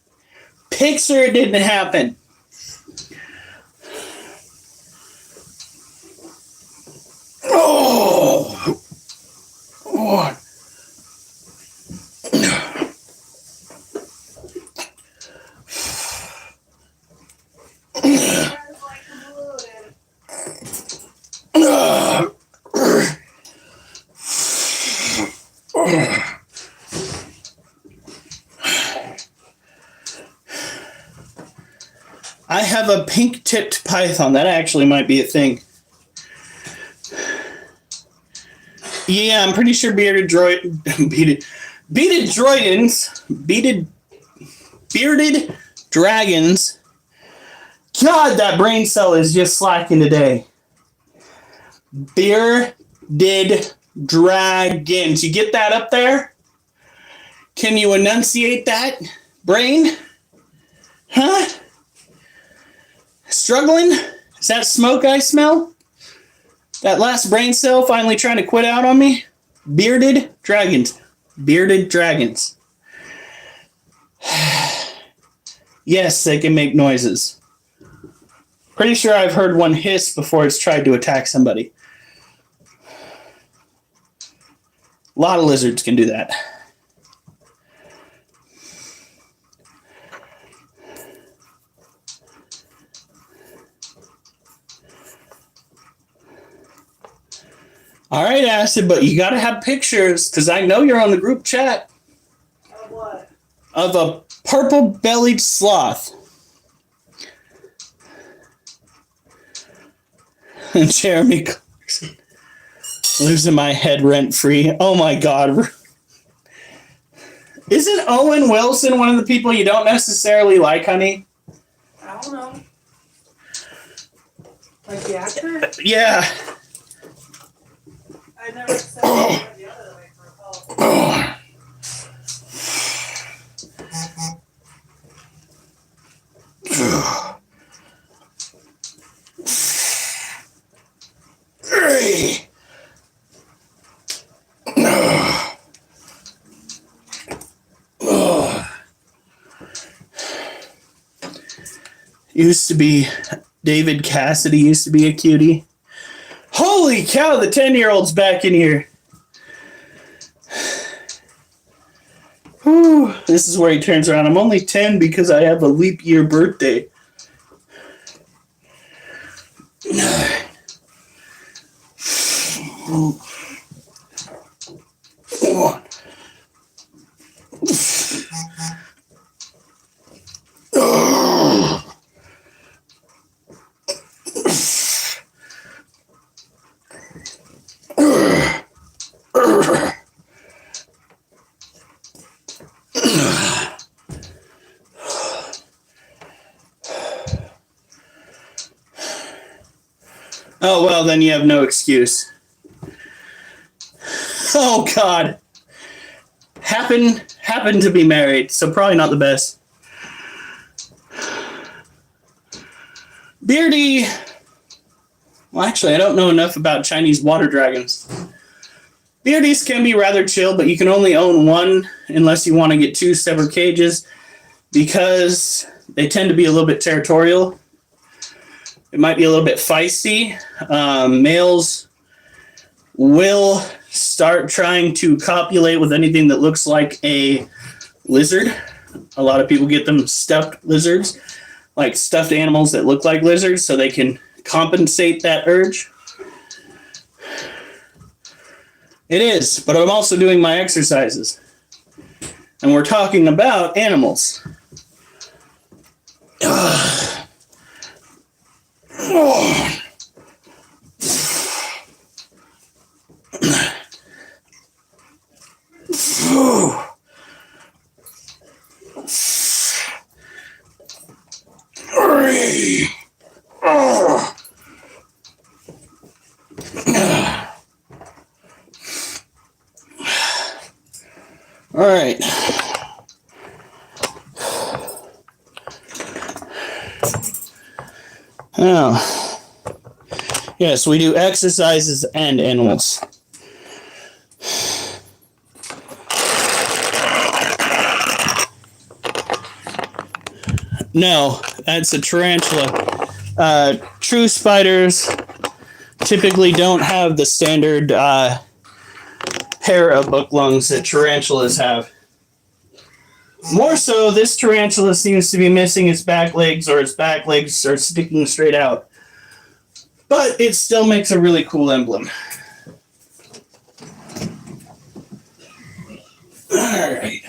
Picture it didn't happen. Oh! Oh. I have a pink-tipped python. That actually might be a thing. Yeah, I'm pretty sure bearded dragons. God, that brain cell is just slacking today. Bearded dragons. You get that up there? Can you enunciate that, brain? Huh? Struggling? Is that smoke I smell? That last brain cell finally trying to quit out on me? Bearded dragons. Bearded dragons. Yes, they can make noises. Pretty sure I've heard one hiss before it's tried to attack somebody. A lot of lizards can do that. All right, Acid, but you got to have pictures because I know you're on the group chat. Of what? Of a purple-bellied sloth. Jeremy Clarkson. Losing my head rent-free. Oh, my God. Isn't Owen Wilson one of the people you don't necessarily like, honey? I don't know. Like the actor? Yeah. I never said it the other way for a call. Used to be David Cassidy used to be a cutie. Holy cow, the 10-year-old's back in here. Whew, this is where he turns around. I'm only 10 because I have a leap year birthday. Oh, well, then you have no excuse. Oh, God. Happened to be married, so probably not the best. Beardy. Well, actually, I don't know enough about Chinese water dragons. BRDs can be rather chill, but you can only own one unless you want to get 2 separate cages because they tend to be a little bit territorial. It might be a little bit feisty. Males will start trying to copulate with anything that looks like a lizard. A lot of people get them stuffed lizards, like stuffed animals that look like lizards, so they can compensate that urge. It is, but I'm also doing my exercises. And we're talking about animals. All right. Now, yes, we do exercises and animals. No, that's a tarantula. True spiders typically don't have the standard pair of book lungs that tarantulas have. More so, this tarantula seems to be missing its back legs, or its back legs are sticking straight out. But it still makes a really cool emblem. Alright.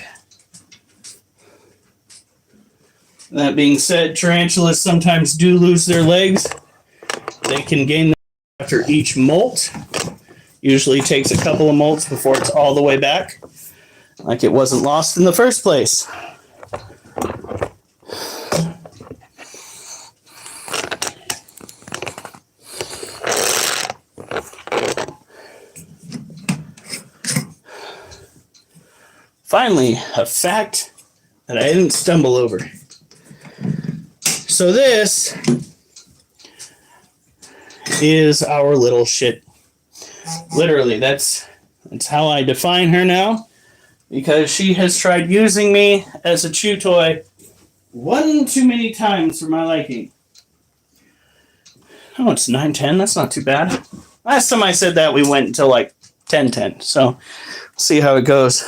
That being said, tarantulas sometimes do lose their legs. They can gain them after each molt. Usually takes a couple of molts before it's all the way back, like it wasn't lost in the first place. Finally, a fact that I didn't stumble over. So this is our little shit. Literally, that's how I define her now, because she has tried using me as a chew toy one too many times for my liking. Oh, it's 9:10. That's not too bad. Last time I said that, we went until like 10:10. So, see how it goes.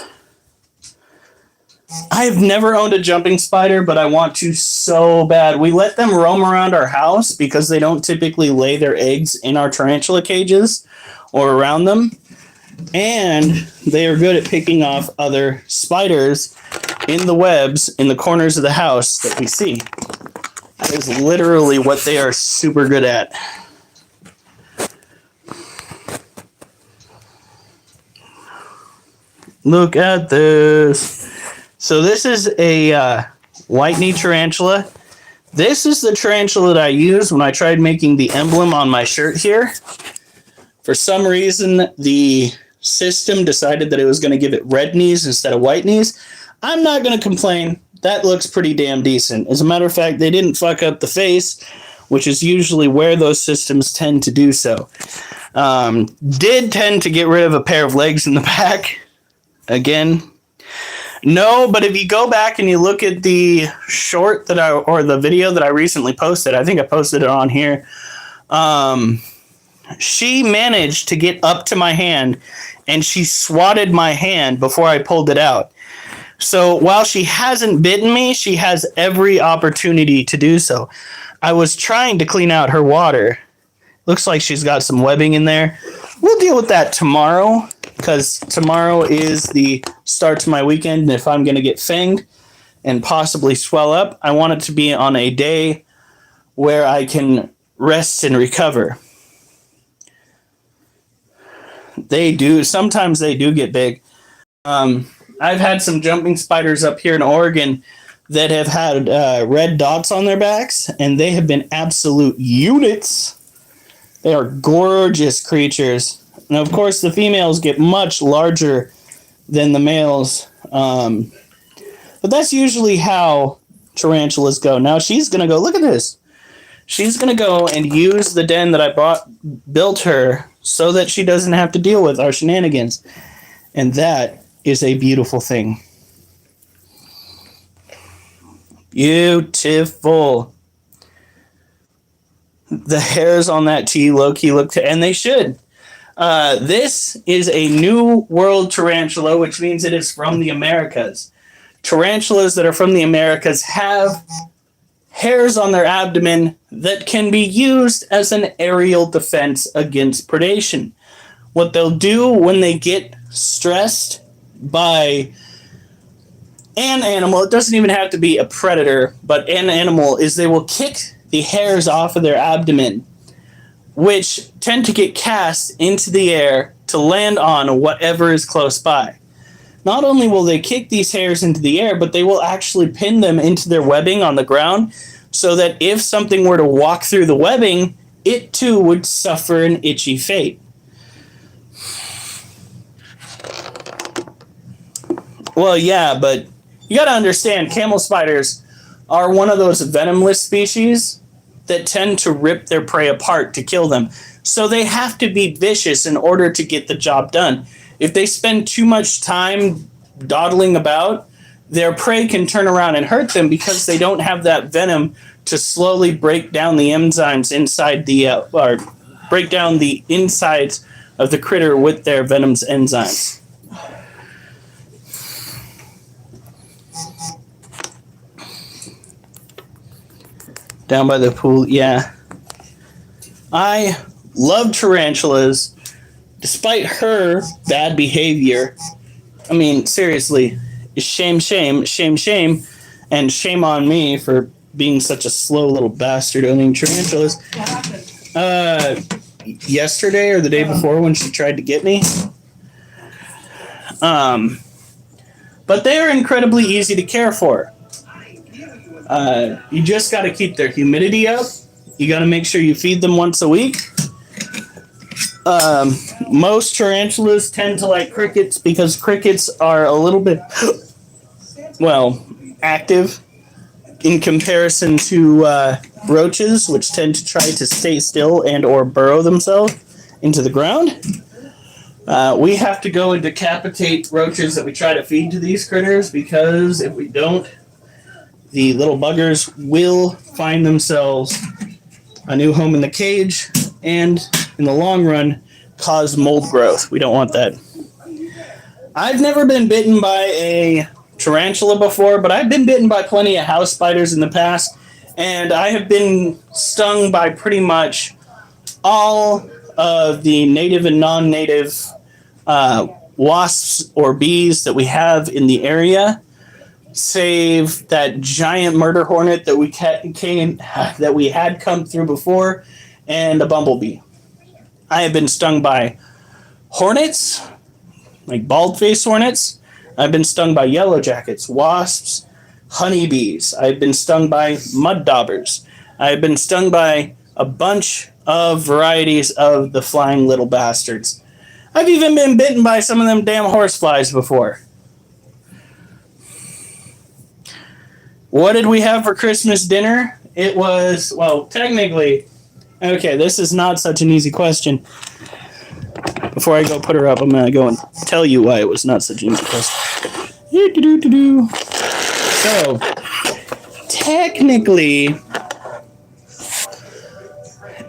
I've never owned a jumping spider, but I want to so bad. We let them roam around our house because they don't typically lay their eggs in our tarantula cages or around them. And they are good at picking off other spiders in the webs in the corners of the house that we see. That is literally what they are super good at. Look at this. So this is a white knee tarantula. This is the tarantula that I used when I tried making the emblem on my shirt here. For some reason, the system decided that it was going to give it red knees instead of white knees. I'm not going to complain. That looks pretty damn decent. As a matter of fact, they didn't fuck up the face, which is usually where those systems tend to do so. Did tend to get rid of a pair of legs in the back. Again, no, but if you go back and you look at the short that or the video that I recently posted, I think I posted it on here. She managed to get up to my hand and she swatted my hand before I pulled it out. So while she hasn't bitten me, she has every opportunity to do so. I was trying to clean out her water. Looks like she's got some webbing in there. We'll deal with that tomorrow, because tomorrow is the start to my weekend, and if I'm going to get fanged and possibly swell up, I want it to be on a day where I can rest and recover. Sometimes they do get big. I've had some jumping spiders up here in Oregon that have had red dots on their backs, and they have been absolute units. They are gorgeous creatures. And of course, the females get much larger than the males. But that's usually how tarantulas go. Now she's going to go, look at this. She's going to go and use the den that I built her so that she doesn't have to deal with our shenanigans. And that is a beautiful thing. Beautiful. The hairs on that tea low-key look, and they should. This is a New World tarantula, which means it is from the Americas. Tarantulas that are from the Americas have hairs on their abdomen that can be used as an aerial defense against predation. What they'll do when they get stressed by an animal, it doesn't even have to be a predator, but an animal, is they will kick the hairs off of their abdomen, which tend to get cast into the air to land on whatever is close by. Not only will they kick these hairs into the air, but they will actually pin them into their webbing on the ground so that if something were to walk through the webbing, it too would suffer an itchy fate. Well, yeah, but you gotta understand, camel spiders are one of those venomless species that tend to rip their prey apart to kill them. So they have to be vicious in order to get the job done. If they spend too much time dawdling about, their prey can turn around and hurt them because they don't have that venom to slowly break down the enzymes inside the, or break down the insides of the critter with their venom's enzymes. Down by the pool, yeah. I love tarantulas, despite her bad behavior. I mean, seriously, shame, and shame on me for being such a slow little bastard owning tarantulas. What happened? Yesterday or the day before when she tried to get me. But they are incredibly easy to care for. You just got to keep their humidity up. You got to make sure you feed them once a week. Most tarantulas tend to like crickets because crickets are a little bit, well, active in comparison to roaches, which tend to try to stay still and or burrow themselves into the ground. We have to go and decapitate roaches that we try to feed to these critters because if we don't, the little buggers will find themselves a new home in the cage and, in the long run, cause mold growth. We don't want that. I've never been bitten by a tarantula before, but I've been bitten by plenty of house spiders in the past, and I have been stung by pretty much all of the native and non-native wasps or bees that we have in the area, save that giant murder hornet that we had come through before, and a bumblebee. I have been stung by hornets, like bald-faced hornets. I've been stung by yellow jackets, wasps, honeybees. I've been stung by mud daubers. I've been stung by a bunch of varieties of the flying little bastards. I've even been bitten by some of them damn horseflies before. What did we have for Christmas dinner? It was, well, technically, okay, this is not such an easy question. Before I go put her up, I'm going to go and tell you why it was not such an easy question. So, technically,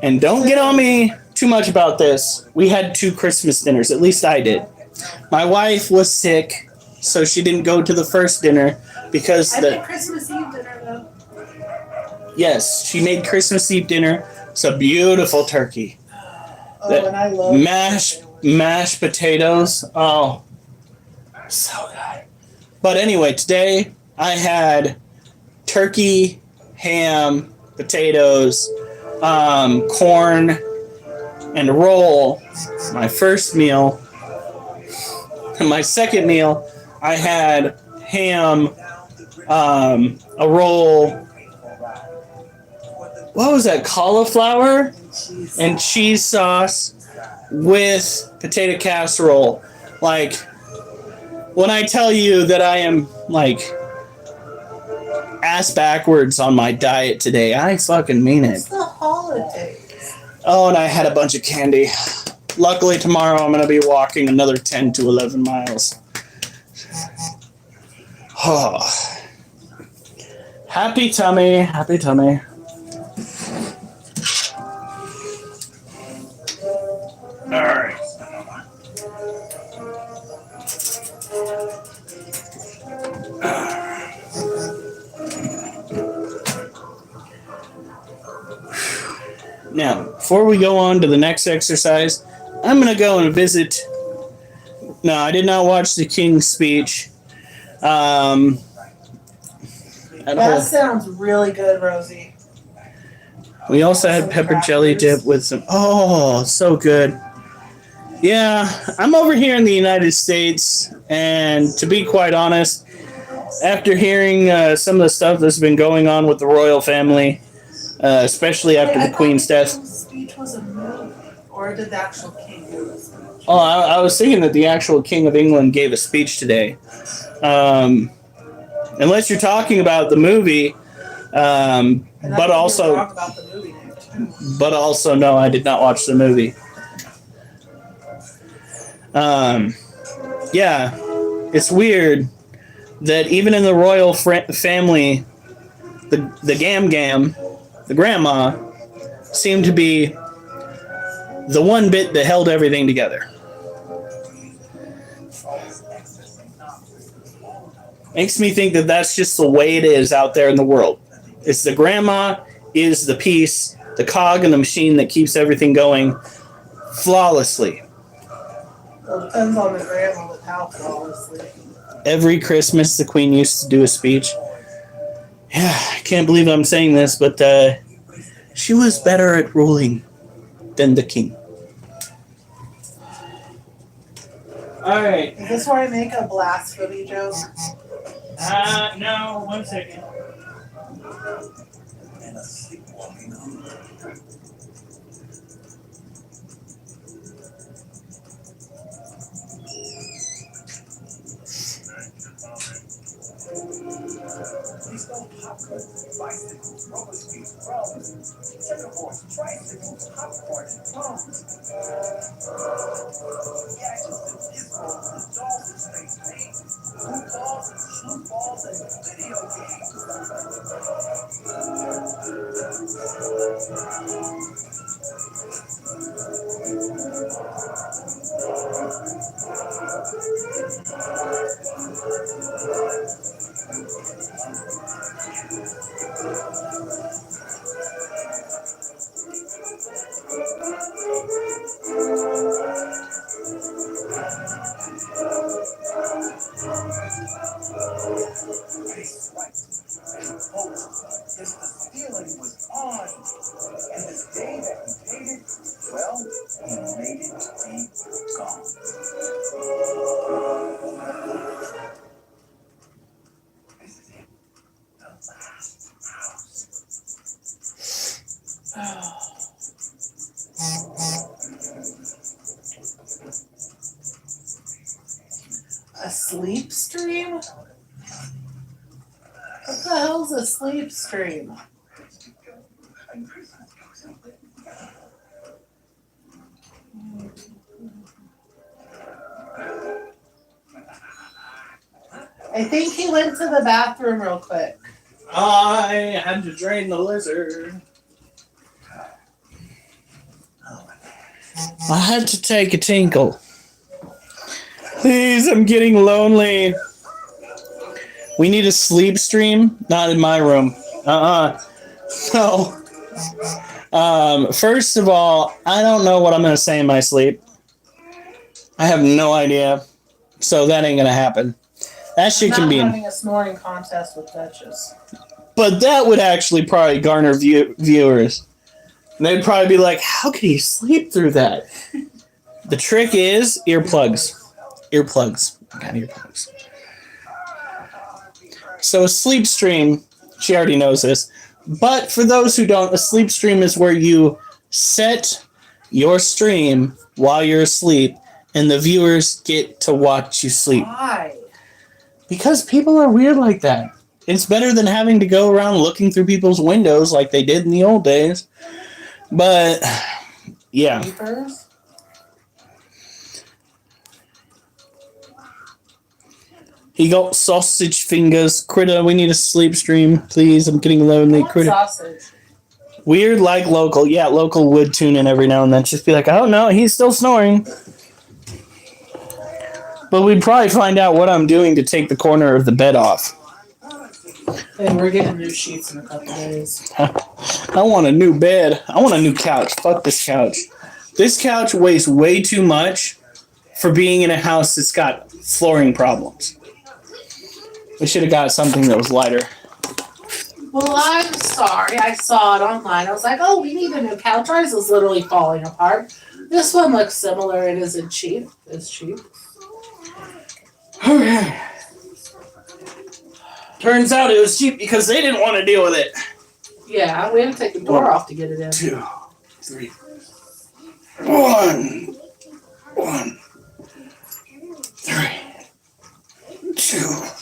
and don't get on me too much about this, we had 2 Christmas dinners. At least I did. My wife was sick, so she didn't go to the first dinner because I did Christmas Eve dinner though. Yes, she made Christmas Eve dinner. It's a beautiful turkey. Oh, and I love mashed potatoes. Oh, so good. But anyway, today I had turkey, ham, potatoes, corn, and a roll. My first meal. And my second meal, I had ham, a roll. What was that? Cauliflower and cheese sauce with potato casserole. Like, when I tell you that I am like ass backwards on my diet today, I fucking mean it. It's the holidays. Oh, and I had a bunch of candy. Luckily, tomorrow I'm going to be walking another 10 to 11 miles. Oh. Happy tummy, happy tummy. All right. Now, before we go on to the next exercise, I'm going to go and visit. No, I did not watch the King's speech. That sounds really good, Rosie. We also had pepper jelly dip with some. Oh, so good. Yeah, I'm over here in the United States, and to be quite honest, after hearing some of the stuff that's been going on with the royal family, especially after the Queen's death. The speech was a movie, or did the actual king do a speech? Oh, I was thinking that the actual King of England gave a speech today. Unless you're talking about the movie, but also, talk about the movie name too. But also, no, I did not watch the movie. Yeah, it's weird that even in the royal family, the Gam, the grandma, seemed to be the one bit that held everything together. Makes me think that that's just the way it is out there in the world. It's the grandma is the piece, the cog in the machine that keeps everything going flawlessly. Well, it depends on the grandma with how flawlessly. Every Christmas, the Queen used to do a speech. Yeah, I can't believe I'm saying this, but she was better at ruling than the king. All right. Is this where I make a blasphemy joke? No, 1 second. And a sleepwalking hunger. These don't popcorn, bicycles, roller skates, drones, checkerboards, tricycles, popcorn, and phones. Gadgets and gizmos and dolls and space games, blue balls and shoe balls and video games. They swiped and hoped as the feeling was on. And this day that he paid it, well, he made it be gone. This is it. The last house. A sleep stream? What the hell's a sleep stream? I think he went to the bathroom real quick. I had to drain the lizard. I had to take a tinkle. Please, I'm getting lonely. We need a sleep stream? Not in my room. No. First of all, I don't know what I'm going to say in my sleep. I have no idea. So that ain't going to happen. That shit can be... I'm not having a snoring contest with Duchess. But that would actually probably garner viewers. And they'd probably be like, how could he sleep through that? The trick is earplugs. Earplugs. I got earplugs. So a sleep stream, she already knows this. But for those who don't, a sleep stream is where you set your stream while you're asleep and the viewers get to watch you sleep. Why? Because people are weird like that. It's better than having to go around looking through people's windows like they did in the old days. But, yeah. Creepers? He got sausage fingers. Critter, we need a sleep stream, please. I'm getting lonely. Critter. Sausage. Weird like local. Yeah, local would tune in every now and then. Just be like, oh no, he's still snoring. But we'd probably find out what I'm doing to take the corner of the bed off. And we're getting new sheets in a couple days. I want a new bed. I want a new couch. Fuck this couch. This couch weighs way too much for being in a house that's got flooring problems. We should have got something that was lighter. Well, I'm sorry. I saw it online. I was like, oh, we need a new couch. Ours is literally falling apart. This one looks similar. It isn't cheap. It's cheap. Okay. Turns out it was cheap because they didn't want to deal with it. Yeah, we had to take the door off to get it in. 2, 3, 1, 1, 3, 2, 3.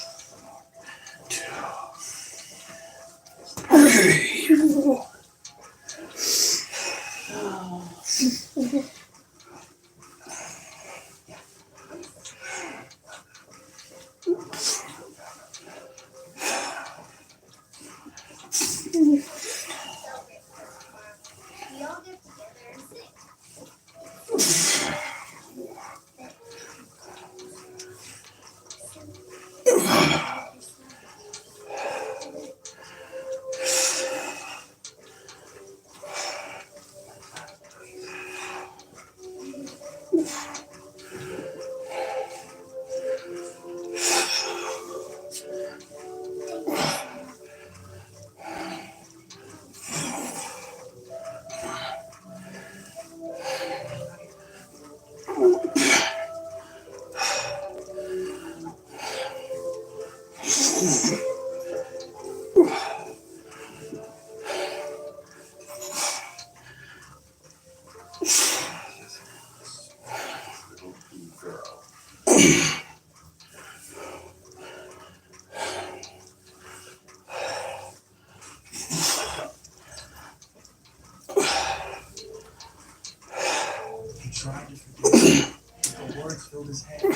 He tried to forget, but the words filled his head, and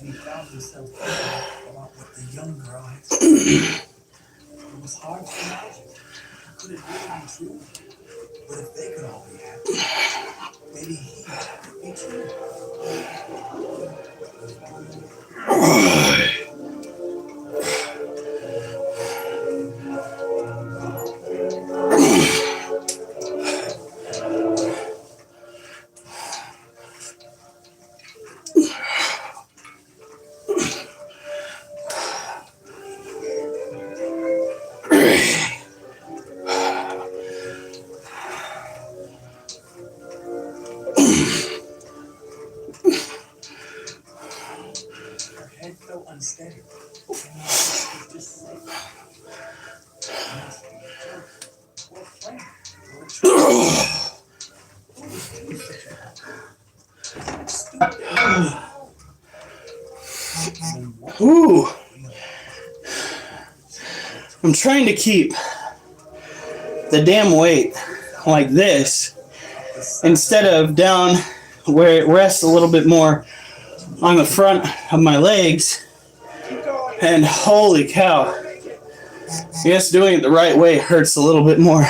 he found himself thinking about what the young girl had said. It was hard to imagine. Could it really be true? But if they could all be happy, maybe he could be too. Her head felt unsteady. And he was just safe. It must be a joke, or a friend, or a trick. Ooh. I'm trying to keep the damn weight like this instead of down where it rests a little bit more on the front of my legs. And holy cow. I guess doing it the right way hurts a little bit more.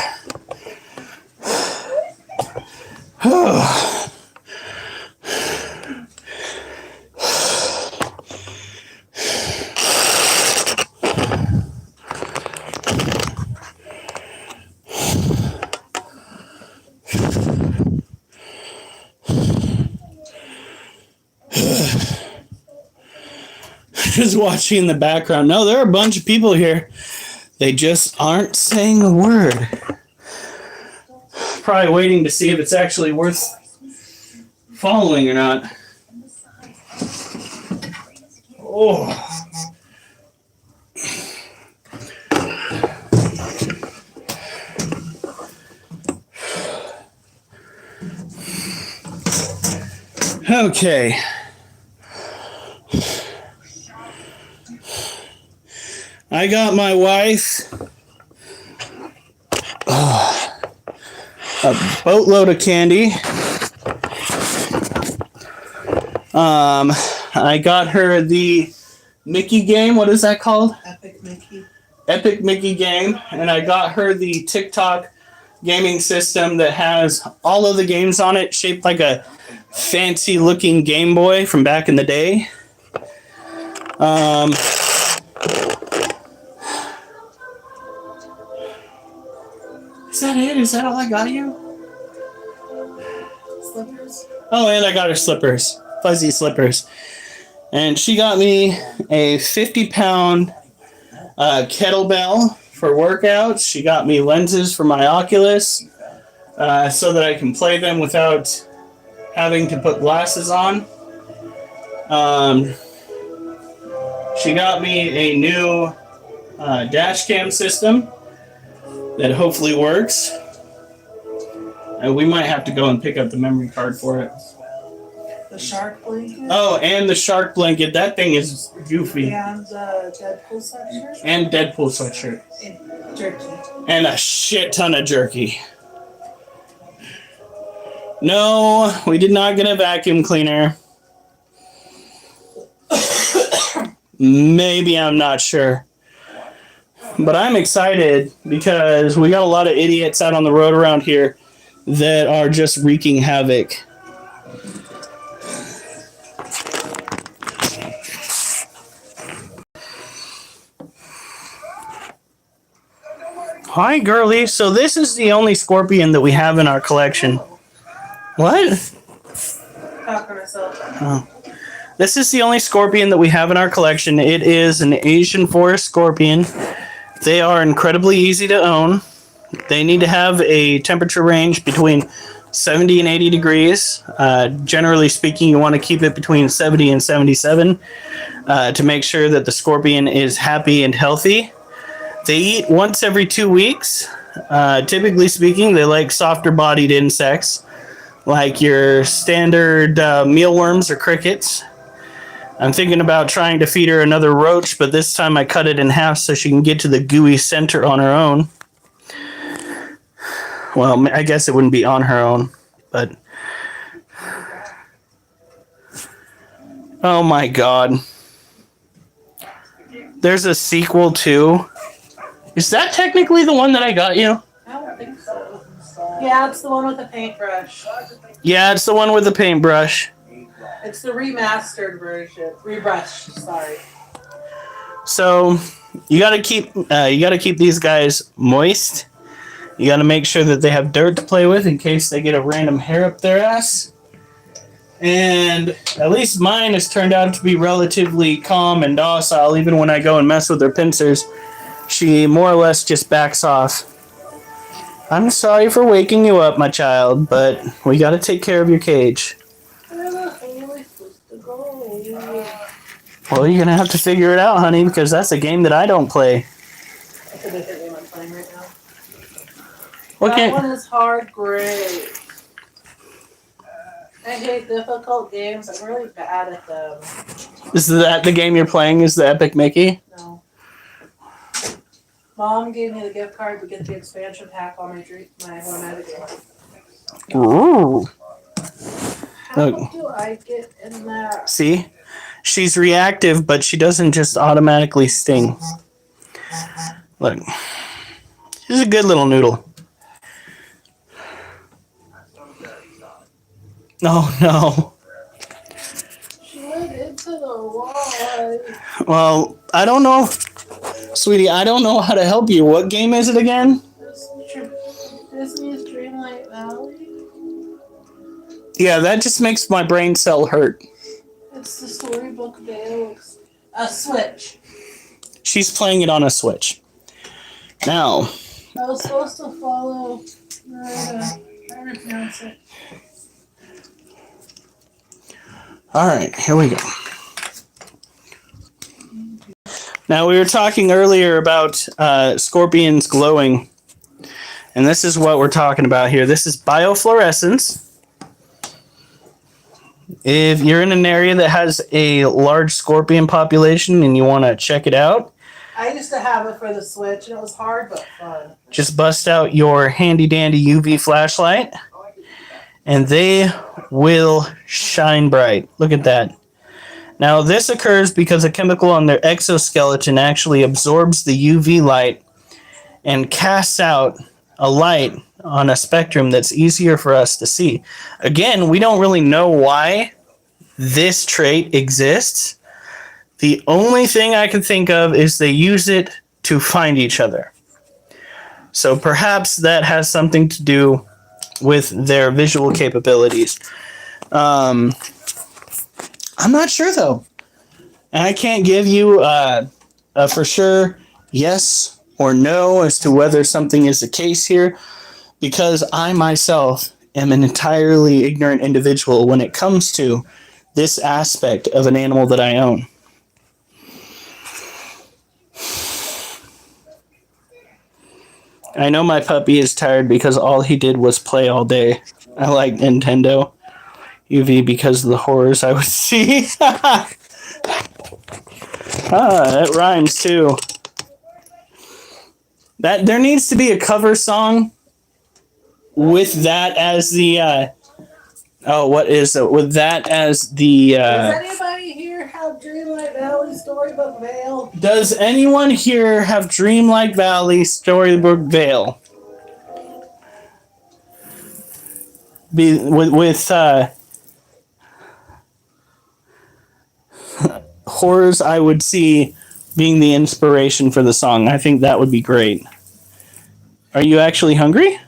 Just watching in the background. No, there are a bunch of people here. They just aren't saying a word. Probably waiting to see if it's actually worth following or not. Oh. Okay. I got my wife a boatload of candy. I got her the Mickey game. What is that called? Epic Mickey. Epic Mickey game. And I got her the TikTok gaming system that has all of the games on it, shaped like a fancy looking Game Boy from back in the day. Is that it? Is that all I got you? Slippers. Oh, and I got her slippers, fuzzy slippers. And she got me a 50-pound kettlebell for workouts. She got me lenses for my Oculus so that I can play them without having to put glasses on. She got me a new dash cam system that hopefully works. And we might have to go and pick up the memory card for it. The shark blanket. Oh, and the shark blanket. That thing is goofy. And the Deadpool sweatshirt. And Deadpool sweatshirt. And jerky. And a shit ton of jerky. No, we did not get a vacuum cleaner. Maybe, I'm not sure. But I'm excited because we got a lot of idiots out on the road around here that are just wreaking havoc. Hi, girly. So this is the only scorpion that we have in our collection. What? Talking to myself. Oh. This is the only scorpion that we have in our collection. It is an Asian forest scorpion. They are incredibly easy to own. They need to have a temperature range between 70 and 80 degrees. Generally speaking, you want to keep it between 70 and 77 to make sure that the scorpion is happy and healthy. They eat once every 2 weeks. Typically speaking, they like softer bodied insects like your standard mealworms or crickets. I'm thinking about trying to feed her another roach, but this time I cut it in half so she can get to the gooey center on her own. Well, I guess it wouldn't be on her own, but... Oh my god. There's a sequel too. Is that technically the one that I got you? I don't think so. Yeah, it's the one with the paintbrush. Yeah, it's the one with the paintbrush. It's the remastered version. Rebrushed, sorry. So you gotta keep these guys moist. You gotta make sure that they have dirt to play with in case they get a random hair up their ass. And at least mine has turned out to be relatively calm and docile. Even when I go and mess with her pincers, she more or less just backs off. I'm sorry for waking you up, my child, but we gotta take care of your cage. Well, you're gonna have to figure it out, honey, because that's a game that I don't play. That's a different game I'm playing right now. Okay. That one is hard, great. I hate difficult games. I'm really bad at them. Is that the game you're playing? Is the Epic Mickey? No. Mom gave me the gift card to get the expansion pack on my automatic game. Ooh. How Look. do I get in there? See? She's reactive, but she doesn't just automatically sting. Look. She's a good little noodle. Oh, no. She went into the wall. Well, I don't know. Sweetie, I don't know how to help you. What game is it again? Disney's Dreamlight Valley. Yeah, that just makes my brain cell hurt. It's the Storybook Vale. A Switch. She's playing it on a Switch. Now. I was supposed to follow how do you pronounce it? Alright, here we go. Now, we were talking earlier about scorpions glowing. And this is what we're talking about here. This is biofluorescence. If you're in an area that has a large scorpion population and you want to check it out, I used to have it for the Switch, and it was hard but fun. just bust out your handy-dandy UV flashlight, and they will shine bright. Look at that. Now, this occurs because a chemical on their exoskeleton actually absorbs the UV light and casts out a light on a spectrum that's easier for us to see. Again, we don't really know why this trait exists. The only thing I can think of is they use it to find each other. So perhaps that has something to do with their visual capabilities. I'm not sure though. And I can't give you a for sure yes or no as to whether something is the case here, because I myself am an entirely ignorant individual when it comes to this aspect of an animal that I own. I know my puppy is tired because all he did was play all day. I like Nintendo UV because of the horrors I would see. That rhymes too. That there needs to be a cover song with that as the what is it? With that as the Does anybody here have Dreamlight Valley Storybook Vale? Does anyone here have Dreamlight Valley Storybook Vale? With horrors I would see being the inspiration for the song. I think that would be great. Are you actually hungry?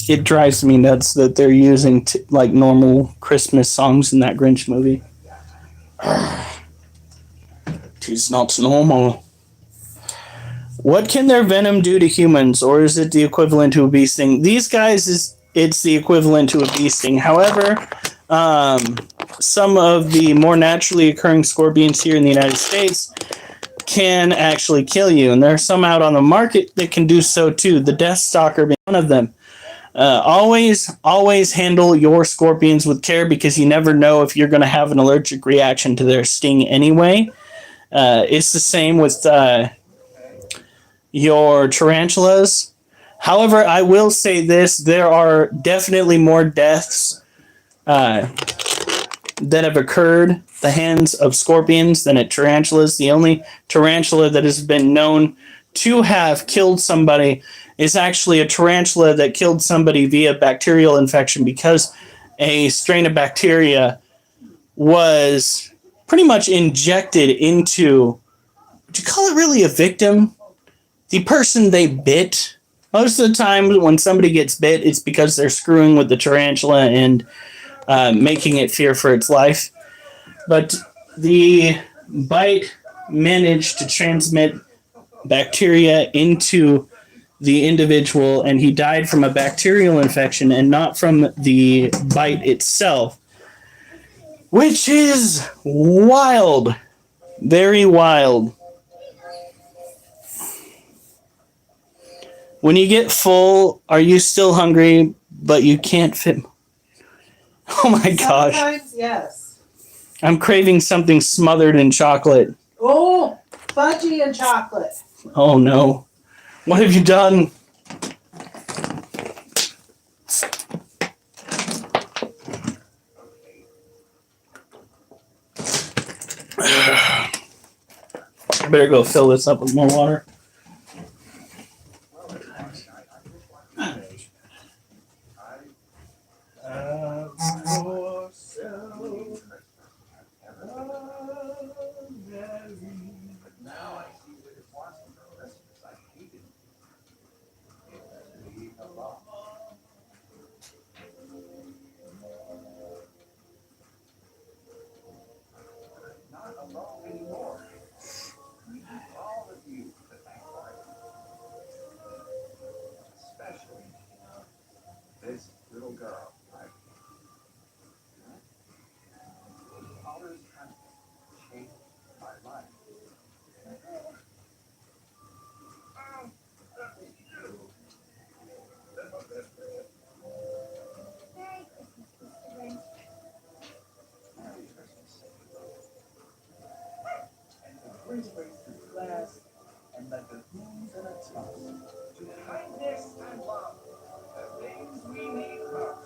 It drives me nuts that they're using like normal Christmas songs in that Grinch movie. Tis not normal. What can their venom do to humans, or is it the equivalent to a bee sting? These guys, it's the equivalent to a bee sting. However, some of the more naturally occurring scorpions here in the United States can actually kill you, and there are some out on the market that can do so too. The Death Stalker being one of them. Always handle your scorpions with care, because you never know if you're going to have an allergic reaction to their sting anyway. It's the same with your tarantulas. However, I will say this: there are definitely more deaths that have occurred at the hands of scorpions than at tarantulas. The only tarantula that has been known to have killed somebody is actually a tarantula that killed somebody via bacterial infection, because a strain of bacteria was pretty much injected into, would you call it really a victim? The person they bit. Most of the time when somebody gets bit, it's because they're screwing with the tarantula and making it fear for its life. But the bite managed to transmit bacteria into the individual, and he died from a bacterial infection and not from the bite itself, which is wild. Very wild. When you get full, are you still hungry, but you can't fit? Oh my gosh. Sometimes, yes. I'm craving something smothered in chocolate. Oh, fudgy and chocolate. Oh no. What have you done? I better go fill this up with more water. This little girl, right? Father's shaped my life. Merry Christmas. And the breeze breaks through glass, and like the moons in a tusk, to kindness and love, the things we need most.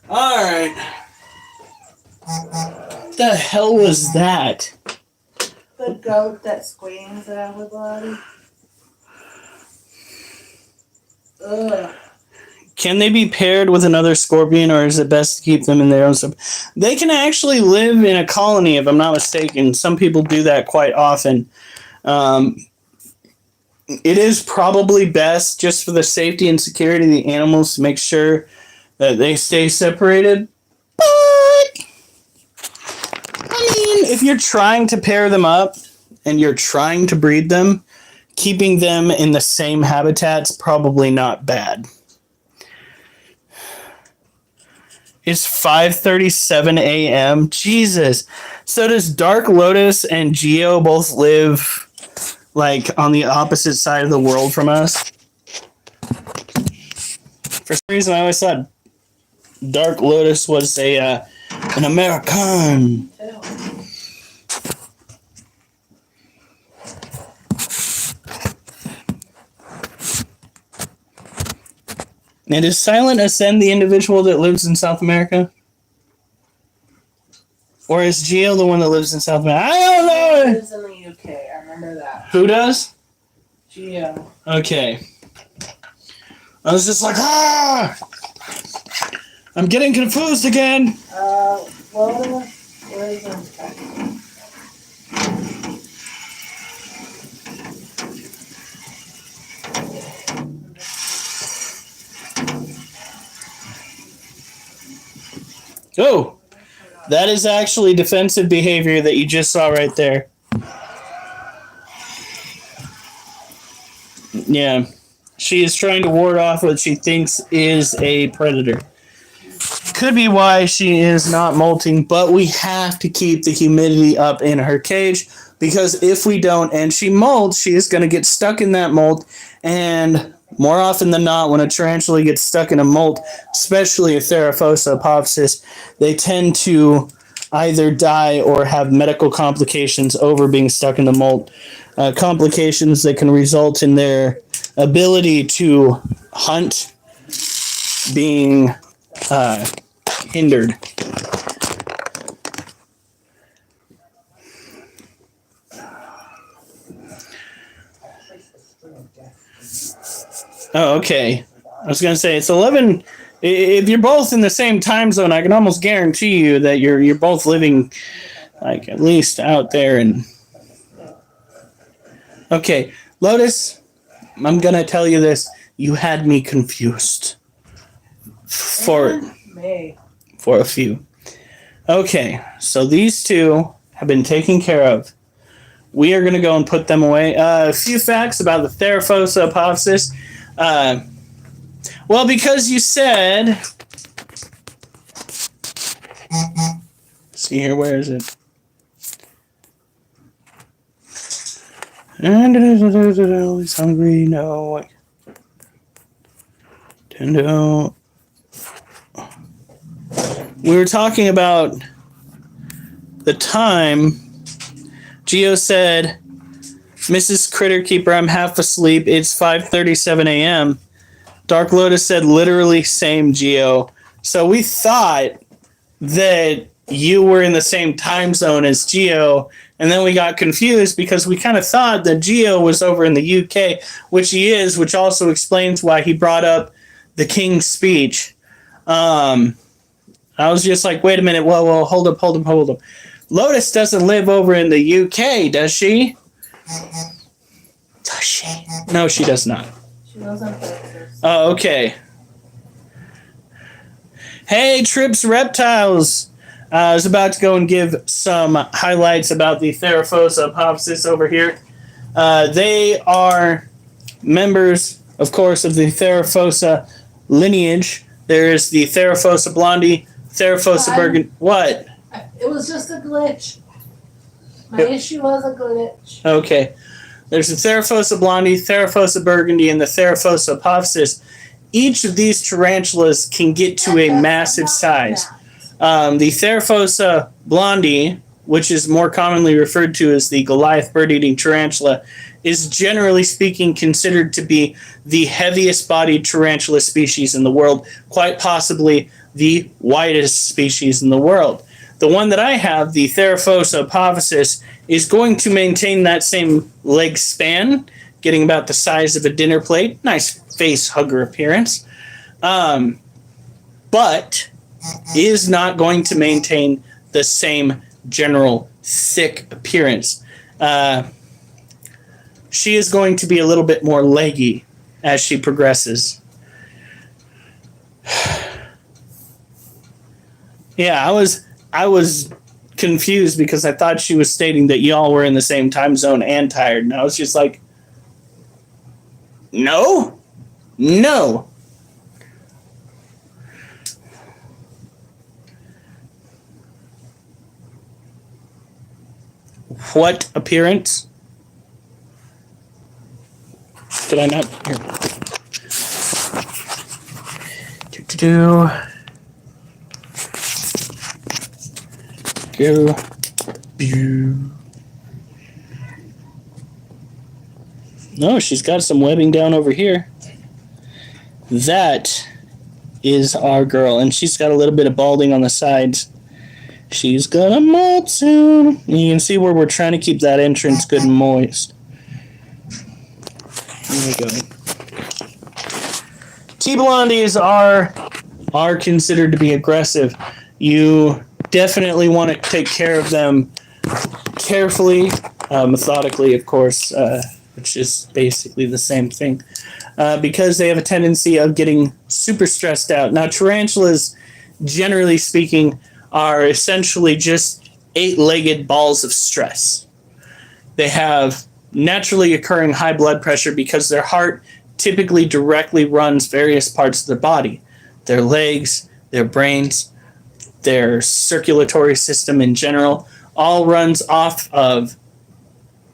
Alright. The hell was that? The goat that screams at everybody. Ugh. Can they be paired with another scorpion, or is it best to keep them in their own sub? They can actually live in a colony, if I'm not mistaken. Some people do that quite often. It is probably best, just for the safety and security of the animals, to make sure that they stay separated. But, I mean, if you're trying to pair them up and you're trying to breed them, keeping them in the same habitat's probably not bad. It's 5:37 a.m. Jesus. So does Dark Lotus and Geo both live like on the opposite side of the world from us? For some reason, I always thought Dark Lotus was an American. And is Silent Ascend the individual that lives in South America? Or is Geo the one that lives in South America? I don't know. He lives in the UK. I remember that. Who does? Geo. Okay. I was just like, I'm getting confused again. Where is it? Oh, that is actually defensive behavior that you just saw right there. Yeah. She is trying to ward off what she thinks is a predator. Could be why she is not molting, but we have to keep the humidity up in her cage, because if we don't and she molts, she is going to get stuck in that molt, and more often than not, when a tarantula gets stuck in a molt, especially a Theraphosa apophysis, they tend to either die or have medical complications over being stuck in the molt. Complications that can result in their ability to hunt being hindered. Oh, okay. I was going to say, it's 11. If you're both in the same time zone, I can almost guarantee you that you're both living, like, at least out there. And okay, Lotus, I'm going to tell you this. You had me confused. For a few. Okay, so these two have been taken care of. We are going to go and put them away. A few facts about the Theraphosa apophysis. Well, because you said... See here, where is it? He's hungry, no. Tendo. We were talking about the time. Geo said, Mrs. Critter Keeper, I'm half asleep. It's 5:37 a.m. Dark Lotus said literally same, Geo. So we thought that you were in the same time zone as Geo, and then we got confused because we kind of thought that Geo was over in the UK, which he is, which also explains why he brought up the King's Speech. I was just like, wait a minute, whoa, hold up. Lotus doesn't live over in the UK, does she? Does she? No, she does not. She lives in Texas. Oh, okay. Hey, Trips Reptiles. I was about to go and give some highlights about the Theraphosa apophysis over here. They are members, of course, of the Theraphosa lineage. There is the Theraphosa blondie, Theraphosa burgundy. What? It was just a glitch. My issue was a glitch. Okay. There's the Theraphosa blondie, Theraphosa burgundy, and the Theraphosa apophysis. Each of these tarantulas can get to a massive size. The Theraphosa blondie which is more commonly referred to as the Goliath bird-eating tarantula, is generally speaking considered to be the heaviest-bodied tarantula species in the world, quite possibly the widest species in the world. The one that I have, the Theraphosa apophysis, is going to maintain that same leg span, getting about the size of a dinner plate. Nice face hugger appearance. But is not going to maintain the same general thick appearance. She is going to be a little bit more leggy as she progresses. Yeah, I was confused because I thought she was stating that y'all were in the same time zone and tired, and I was just like, no. What appearance? Did I not? Here. Go. No, she's got some webbing down over here. That is our girl, and she's got a little bit of balding on the sides. She's gonna molt soon. And you can see where we're trying to keep that entrance good and moist. There we go. T-Blondies are considered to be aggressive. You definitely want to take care of them carefully, methodically, of course, which is basically the same thing, because they have a tendency of getting super stressed out. Now, tarantulas, generally speaking, are essentially just 8-legged balls of stress. They have naturally occurring high blood pressure because their heart typically directly runs various parts of their body. Their legs, their brains, their circulatory system in general, all runs off of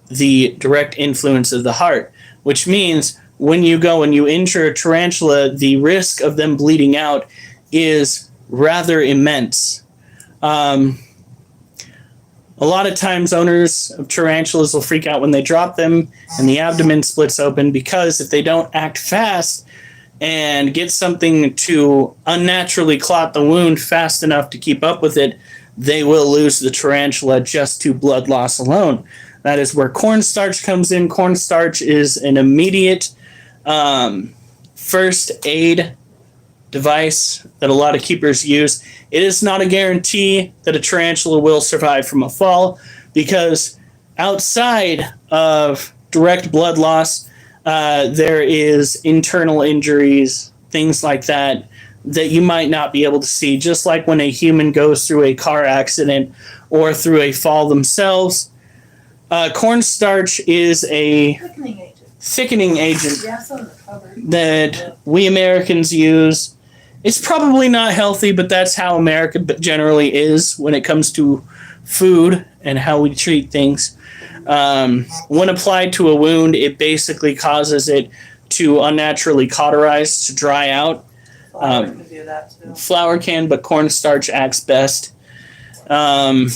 the direct influence of the heart, which means when you go and you injure a tarantula, the risk of them bleeding out is rather immense. A lot of times owners of tarantulas will freak out when they drop them and the abdomen splits open, because if they don't act fast and get something to unnaturally clot the wound fast enough to keep up with it, they will lose the tarantula just to blood loss alone. That is where cornstarch comes in. Cornstarch is an immediate first aid device that a lot of keepers use. It is not a guarantee that a tarantula will survive from a fall, because outside of direct blood loss, there is internal injuries, things like that, that you might not be able to see. Just like when a human goes through a car accident or through a fall themselves, cornstarch is a thickening agent that we Americans use. It's probably not healthy, but that's how America generally is when it comes to food and how we treat things. When applied to a wound, it basically causes it to unnaturally cauterize, to dry out. Flour can do that too. Flour can, but cornstarch acts best. I'm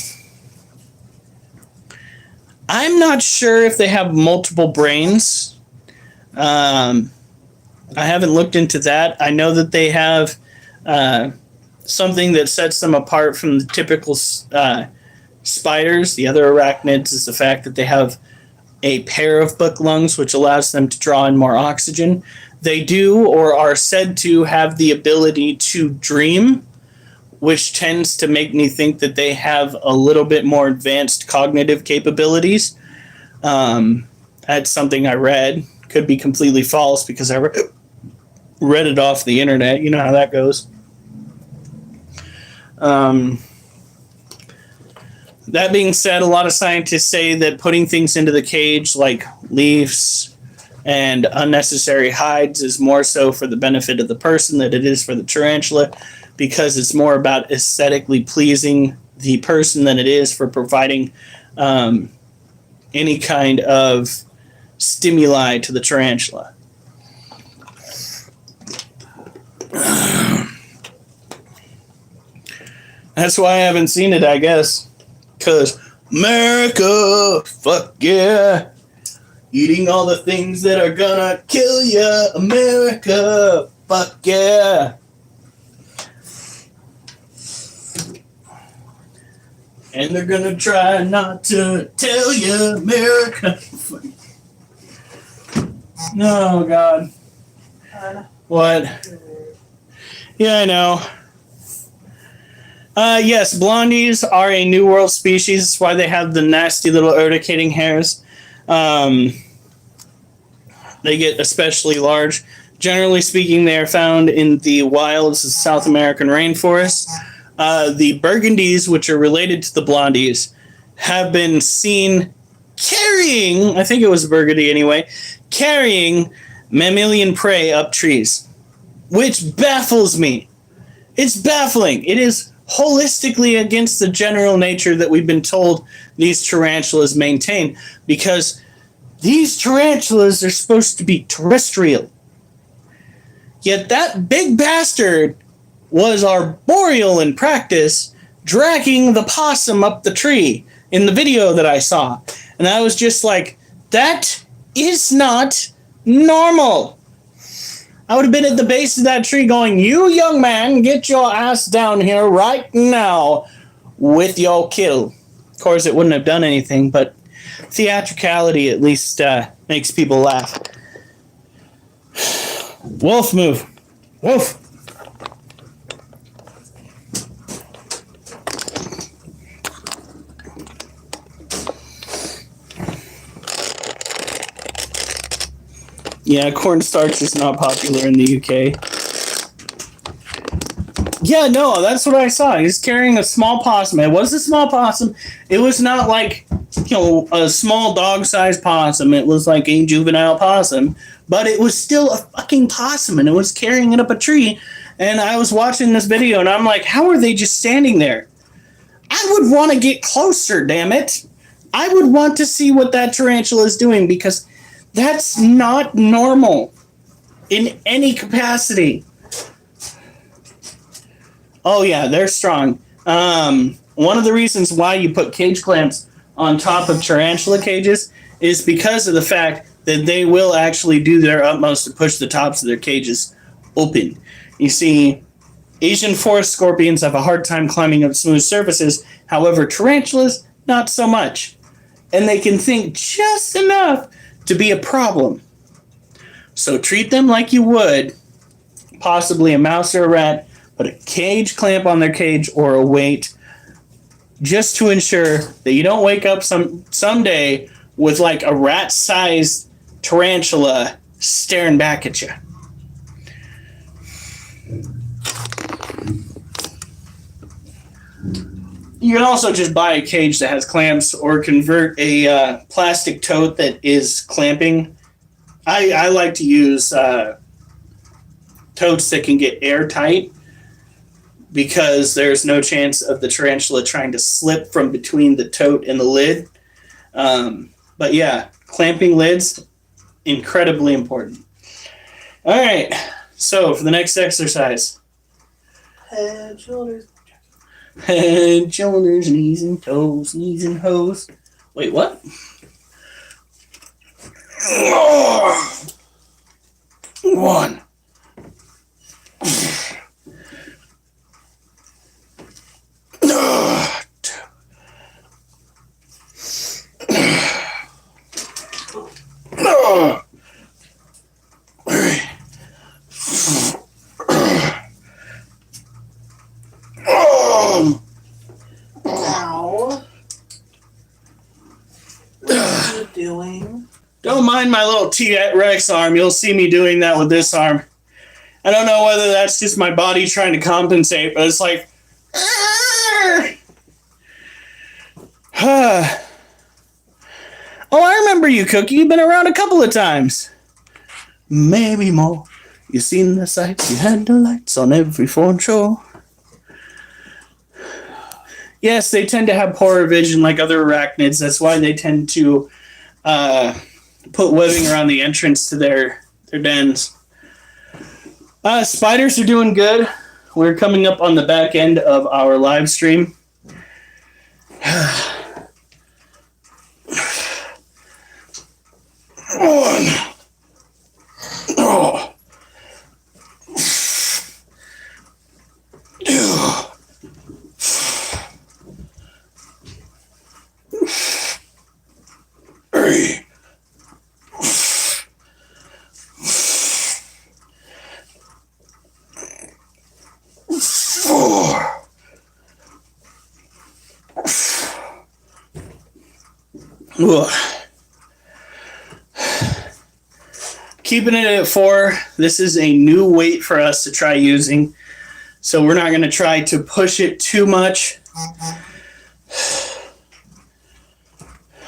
not sure if they have multiple brains. I haven't looked into that. I know that they have something that sets them apart from the typical spiders, the other arachnids, is the fact that they have a pair of book lungs, which allows them to draw in more oxygen. They do, or are said to, have the ability to dream, which tends to make me think that they have a little bit more advanced cognitive capabilities. That's something I read. Could be completely false because I read it off the internet. You know how that goes. That being said, a lot of scientists say that putting things into the cage like leaves and unnecessary hides is more so for the benefit of the person than it is for the tarantula, because it's more about aesthetically pleasing the person than it is for providing any kind of stimuli to the tarantula. That's why I haven't seen it, I guess, because America, fuck yeah. Eating all the things that are gonna kill ya. America, fuck yeah. And they're gonna try not to tell you, America. Oh, God. What? Yeah, I know. Yes, blondies are a New World species. That's why they have the nasty little urticating hairs. They get especially large. Generally speaking, they are found in the wilds of South American rainforests. The burgundies, which are related to the blondies, have been seen carrying, I think it was burgundy anyway, carrying mammalian prey up trees, which baffles me. It's baffling. It is holistically against the general nature that we've been told these tarantulas maintain, because these tarantulas are supposed to be terrestrial. Yet that big bastard was arboreal in practice, dragging the possum up the tree in the video that I saw. And I was just like, that is not normal. I would have been at the base of that tree going, you young man, get your ass down here right now with your kill. Of course, it wouldn't have done anything, but theatricality at least makes people laugh. Wolf move. Wolf. Yeah, cornstarch is not popular in the UK. Yeah, no, that's what I saw. He's carrying a small possum. It was a small possum. It was not like, a small dog-sized possum. It was like a juvenile possum. But it was still a fucking possum, and it was carrying it up a tree. And I was watching this video, and I'm like, how are they just standing there? I would want to get closer, damn it. I would want to see what that tarantula is doing, because that's not normal in any capacity. Oh, yeah, they're strong. One of the reasons why you put cage clamps on top of tarantula cages is because of the fact that they will actually do their utmost to push the tops of their cages open. You see, Asian forest scorpions have a hard time climbing up smooth surfaces. However, tarantulas, not so much. And they can think just enough to be a problem. So treat them like you would possibly a mouse or a rat. Put a cage clamp on their cage or a weight, just to ensure that you don't wake up someday with like a rat-sized tarantula staring back at you. You can also just buy a cage that has clamps, or convert a plastic tote that is clamping. I like to use totes that can get airtight, because there's no chance of the tarantula trying to slip from between the tote and the lid. But yeah, clamping lids, incredibly important. All right, so for the next exercise. Head, shoulders, knees and toes, knees and hose. Wait, what? One. Don't mind my little T-Rex arm. You'll see me doing that with this arm. I don't know whether that's just my body trying to compensate, but it's like... Oh, I remember you, Cookie. You've been around a couple of times. Maybe more. You seen the sights. You had the lights on every foreign shore. Yes, they tend to have poorer vision like other arachnids. That's why they tend to put webbing around the entrance to their dens. Spiders are doing good. We're coming up on the back end of our live stream. Ugh. Keeping it at 4. This is a new weight for us to try using. So we're not going to try to push it too much.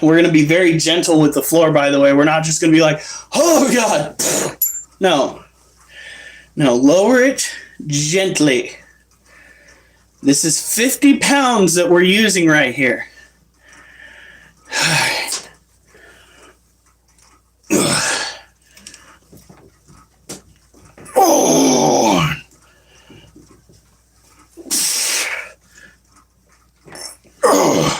We're going to be very gentle with the floor, by the way. We're not just going to be like, oh, God. No. No, lower it gently. This is 50 pounds that we're using right here. Oh. Oh.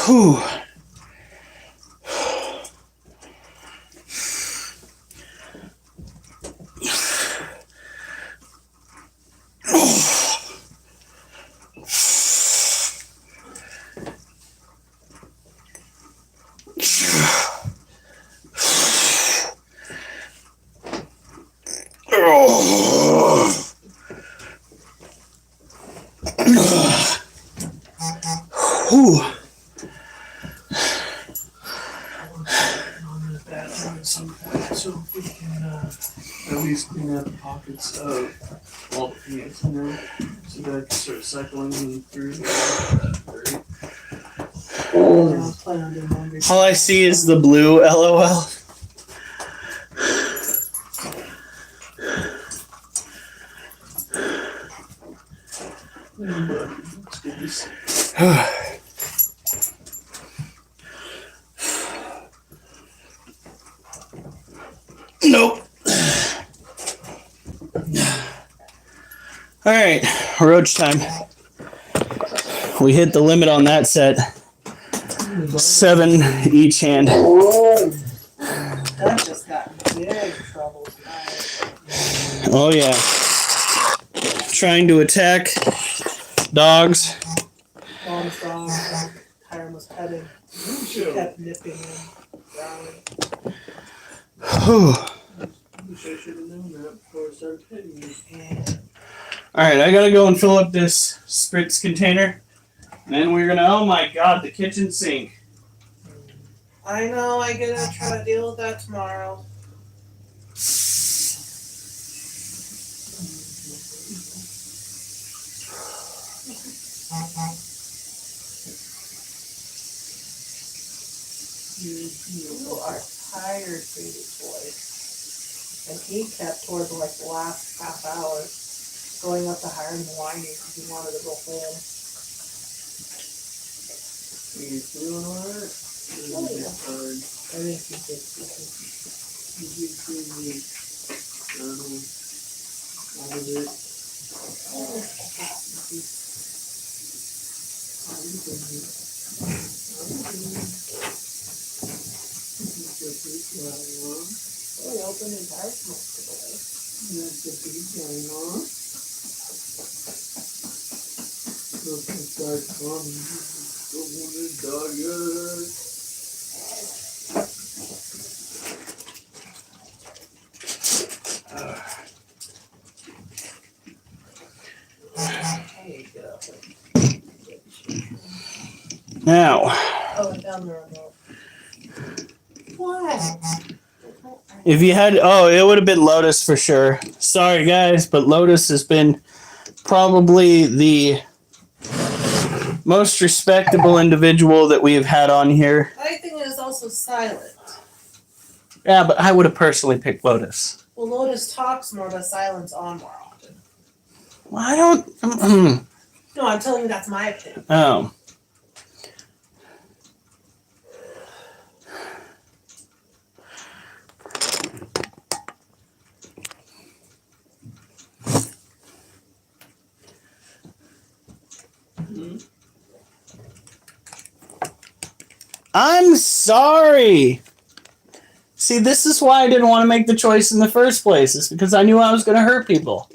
Whew. Whew. On the bathroom at some point, so we can at least clean out the pockets of all the pants, you know, so that I can start cycling them through. All I see is the blue LOL. It's good to see. Nope. All right, roach time. We hit the limit on that set. 7 each hand. That just got big trouble tonight. Oh yeah. Trying to attack dogs. Mom's dog, Tyron was petting. She kept nipping and growling. Whew. Wish I should have known that before I started hitting you. And All right, I gotta go and fill up this spritz container. And then we're gonna, oh my God, the kitchen sink. I know, I gotta try to deal with that tomorrow. You are tired, baby boy. And he kept towards like the last half hour going up to Hiram and whining because he wanted to go home. You feeling alright? Oh, yeah. I think he did. You did pretty neat. All of it. Oh, he opened his house yesterday. That's a big going on. Look inside coming. Go on the dog. There you go. Now, Oh, and down the remote. What? if you had, oh, it would have been Lotus for sure. Sorry guys, but Lotus has been probably the most respectable individual that we have had on here. I think it is also silent. Yeah, but I would have personally picked Lotus. Well, Lotus talks more, but silence on more often. Well, I don't. No, I'm telling you that's my opinion. Oh. I'm sorry. See, this is why I didn't want to make the choice in the first place. It's because I knew I was going to hurt people.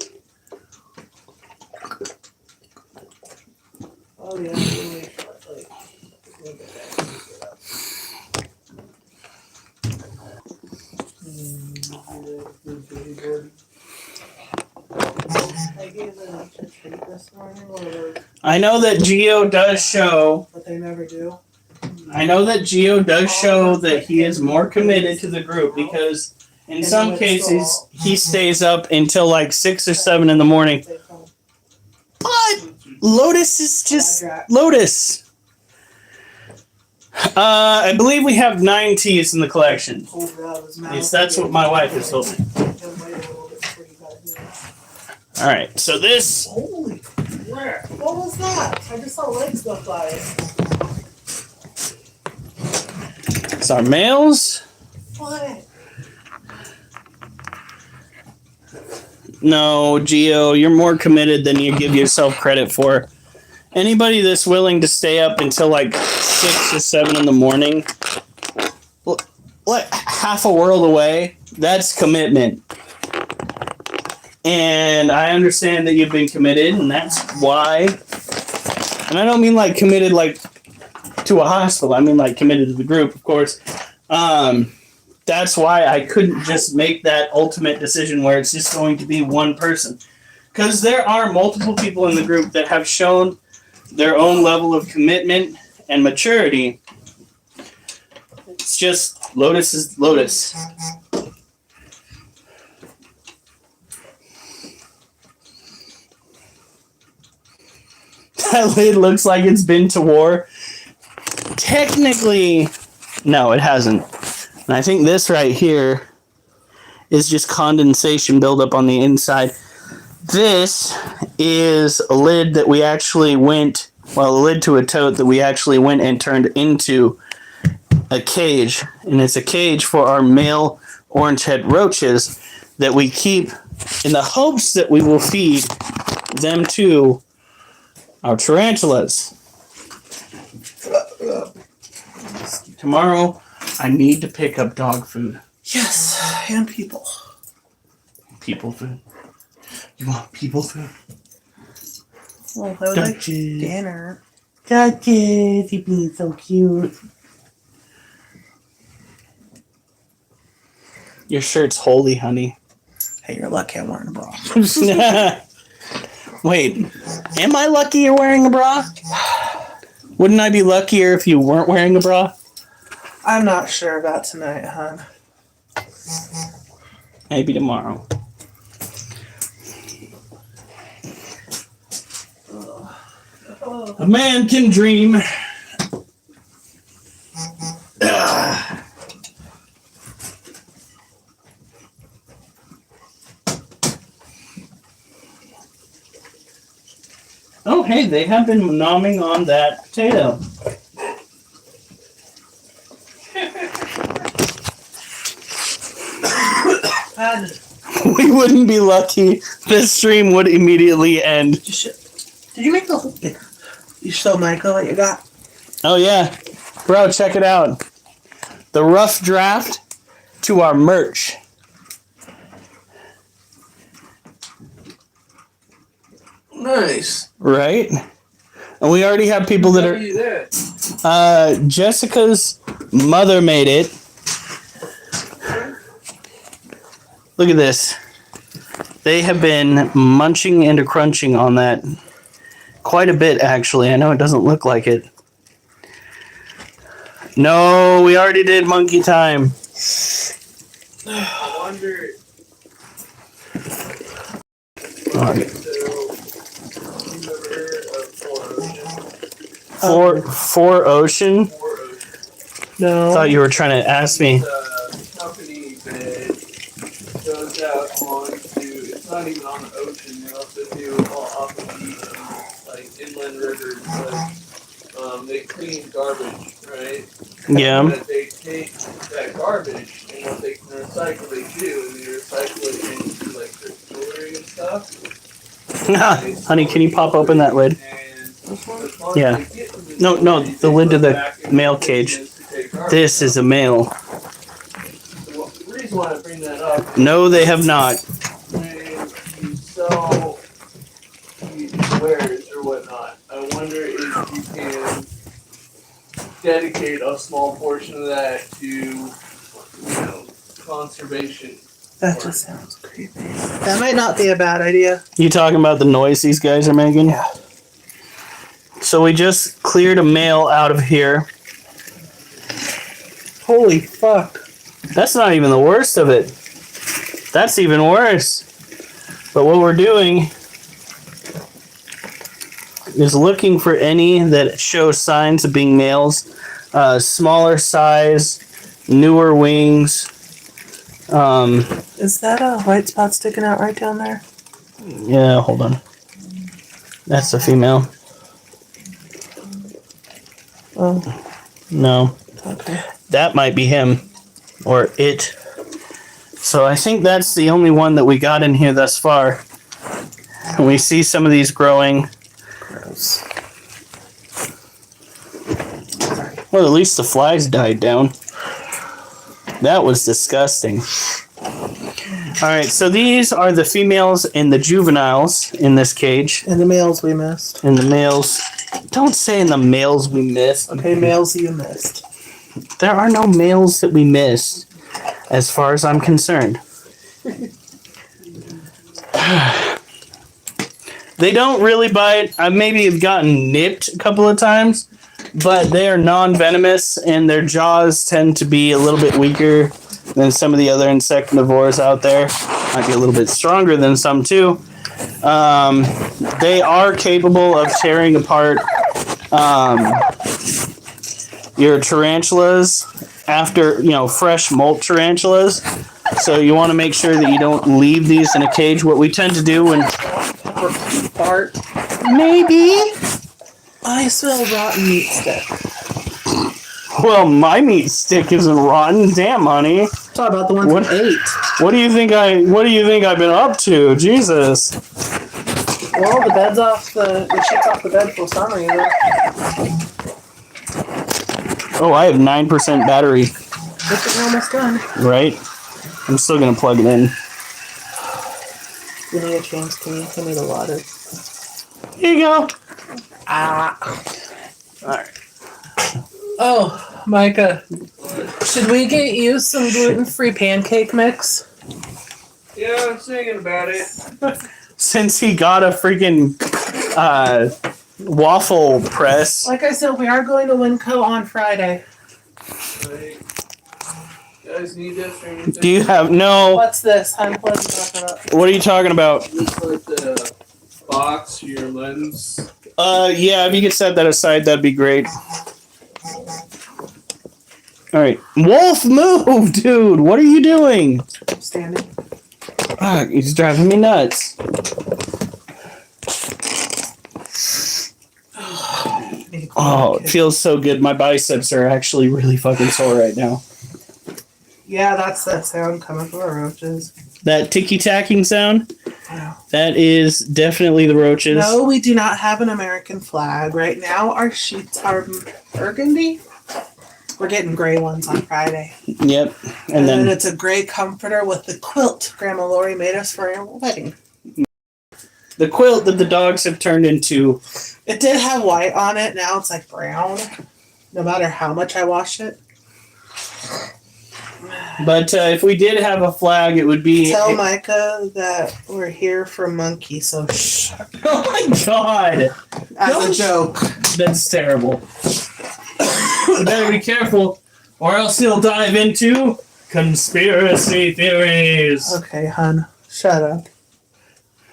lunch and treat this morning, one of those, I know that Geo does show. but they never do. I know that Geo does show that he is more committed to the group because in some cases he stays up until like 6 or 7 in the morning. They come. But Lotus is just Lotus. I believe we have 9 teas in the collection. Pulled it out of his At mouth. least that's what my wife has told me. Then wait a little bit before you got here. All right, so this Holy crap! What was that? I just saw legs go by. is our males. What? No, Geo, you're more committed than you give yourself credit for. Anybody that's willing to stay up until like 6 or 7 in the morning, like half a world away, that's commitment. And I understand that you've been committed, and that's why. And I don't mean like committed like to a hospital. I mean like committed to the group, of course. That's why I couldn't just make that ultimate decision where it's just going to be one person. Because there are multiple people in the group that have shown their own level of commitment and maturity. It's just Lotus is Lotus. That lid looks like it's been to war. Technically, no, it hasn't. And I think this right here is just condensation buildup on the inside. This is a lid that we actually went, well, a lid to a tote that we actually went and turned into a cage. And it's a cage for our male orange-head roaches that we keep in the hopes that we will feed them to our tarantulas. Tomorrow, I need to pick up dog food. Yes, and people. People food. You want people food? Well, I would like Duchess. dinner. Duchess, you're being so cute. Your shirt's holy, honey. Hey, you're lucky I'm wearing a bra. Wait, am I lucky you're wearing a bra? Wouldn't I be luckier if you weren't wearing a bra? I'm not sure about tonight, hon. Maybe tomorrow. A man can dream. Oh, hey, they have been nomming on that potato. We wouldn't be lucky. This stream would immediately end. Did you make the whole thing? You show Michael what you got? Oh, yeah. Bro, check it out. The rough draft to our merch. Nice. Right? And we already have people that are... Jessica's mother made it. Look at this. They have been munching and crunching on that quite a bit, actually. I know it doesn't look like it. No, we already did monkey time. I wonder. For Ocean? No. Thought you were trying to ask me. It's a company that goes out onto, it's not even on the ocean, they also do all off the beach and like inland rivers, but they clean garbage, right? Yeah. But they take that garbage and what they can recycle, they do, and they recycle it into like their jewelry and stuff. Honey, can you pop open that lid? And Yeah. No, the lid to the male cage. This is a male. The reason why I bring that up, No, they have not. when you sell these wares or whatnot, I wonder if you can dedicate a small portion of that to, conservation. That just sounds creepy. That might not be a bad idea. You talking about the noise these guys are making? Yeah. So we just cleared a male out of here. Holy fuck. That's not even the worst of it. That's even worse. But what we're doing is looking for any that show signs of being males. Smaller size, newer wings. Is that a white spot sticking out right down there? Yeah, hold on. That's a female. Oh, No, okay. that might be him or it. So I think that's the only one that we got in here thus far. And we see some of these growing. Gross. Well, at least the flies died down. That was disgusting. Alright, so these are the females and the juveniles in this cage. And the males we missed. And the males. Don't say in the males we missed. Okay, males you missed. There are no males that we missed, as far as I'm concerned. They don't really bite. I maybe have gotten nipped a couple of times, but they are non-venomous, and their jaws tend to be a little bit weaker than some of the other insectivores out there. Might be a little bit stronger than some too. They are capable of tearing apart your tarantulas after, fresh molt tarantulas. So you want to make sure that you don't leave these in a cage. What we tend to do when... Fart. Maybe. I smell rotten meat stick. Well, my meat stick isn't rotten. Damn, honey. Talk about the ones What- we ate. What do you think I've been up to? Jesus. Well, the sheets off the bed for some reason. Oh, I have 9% battery, This is almost done. right? I'm still gonna plug it in. Give me a chance, can you give me the water? Here you go. Alright. Oh, Micah. Should we get you some gluten-free pancake mix? Yeah, I was thinking about it. Since he got a freaking waffle press. Like I said, we are going to Winco on Friday. Like, you guys need this or anything? Do you have no? What's this? What are you talking about? What are you talking about? Just like the box for your lens. Yeah, if you could set that aside, that'd be great. All right, Wolf, move, dude. What are you doing? Standing. Fuck, he's driving me nuts. Oh, it feels so good. My biceps are actually really fucking sore right now. Yeah, that's that sound coming from our roaches. That ticky-tacking sound, Wow. that is definitely the roaches. No, we do not have an American flag. Right now, our sheets are burgundy. We're getting gray ones on Friday. Yep. And And then then it's a gray comforter with the quilt Grandma Lori made us for our wedding. the quilt that the dogs have turned into. It did have white on it. Now it's like brown. No matter how much I wash it. But if we did have a flag, it would be... Tell Micah that we're here for Monkey, so shh. Oh my god! As a joke. That's terrible. You better be careful, or else he'll dive into conspiracy theories. Okay, hun. Shut up.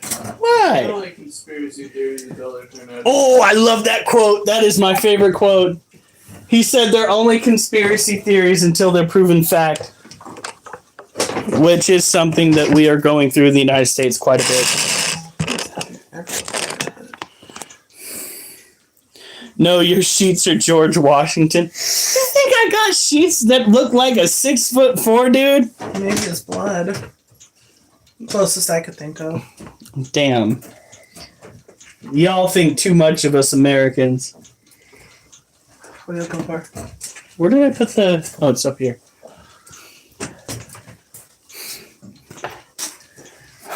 I Why? don't like conspiracy theories until they turn out. Oh, I love that quote. That is my favorite quote. He said they're only conspiracy theories until they're proven fact. Which is something that we are going through in the United States quite a bit. No, your sheets are George Washington. You think I got sheets that look like a 6'4" dude? Maybe it's blood. Closest I could think of. Damn. Y'all think too much of us Americans. What are you looking for? Where did I put the... Oh, it's up here.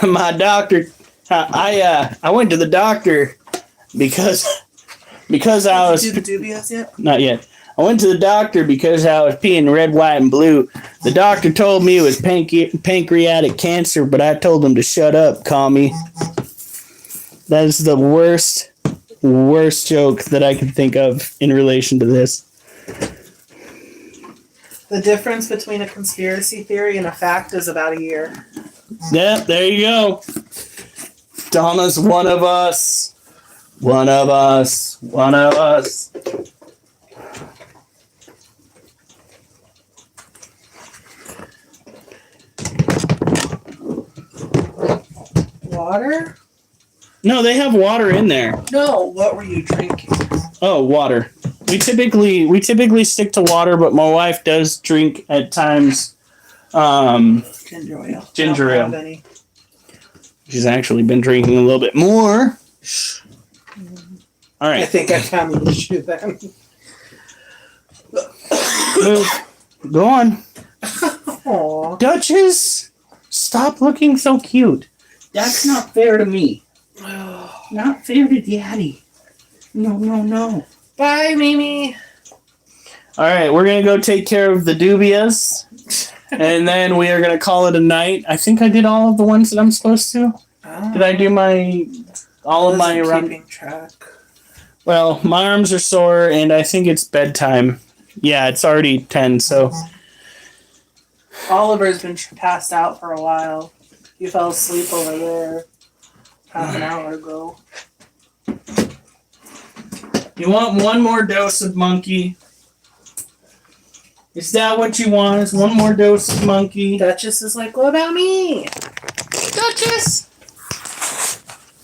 My doctor... I went to the doctor because I was... Did you do the dubious yet? Not yet. I went to the doctor because I was peeing red, white, and blue. The doctor told me it was pancreatic cancer, but I told him to shut up, commie. That is the worst joke that I can think of in relation to this. The difference between a conspiracy theory and a fact is about a year. Yeah, there you go. Donna's one of us. One of us. One of us. Water? No, they have water in there. No, what were you drinking? Oh, water. We typically stick to water, but my wife does drink at times. Ginger ale. Ginger I don't ale. have any. She's actually been drinking a little bit more. All I right, think I found the issue then. move. Go on. Aww. Duchess, stop looking so cute. That's not fair to me. Not fair to Daddy. No. Bye, Mimi. All right, we're going to go take care of the dubias, and then we are going to call it a night. I think I did all of the ones that I'm supposed to. Did I do all of my around? Keeping track. Well, my arms are sore, and I think it's bedtime. Yeah, it's already 10, so. Oliver's been passed out for a while. He fell asleep over there half an hour ago. You want one more dose of monkey? Is that what you want? Is one more dose of monkey? Duchess is like, what about me? Duchess!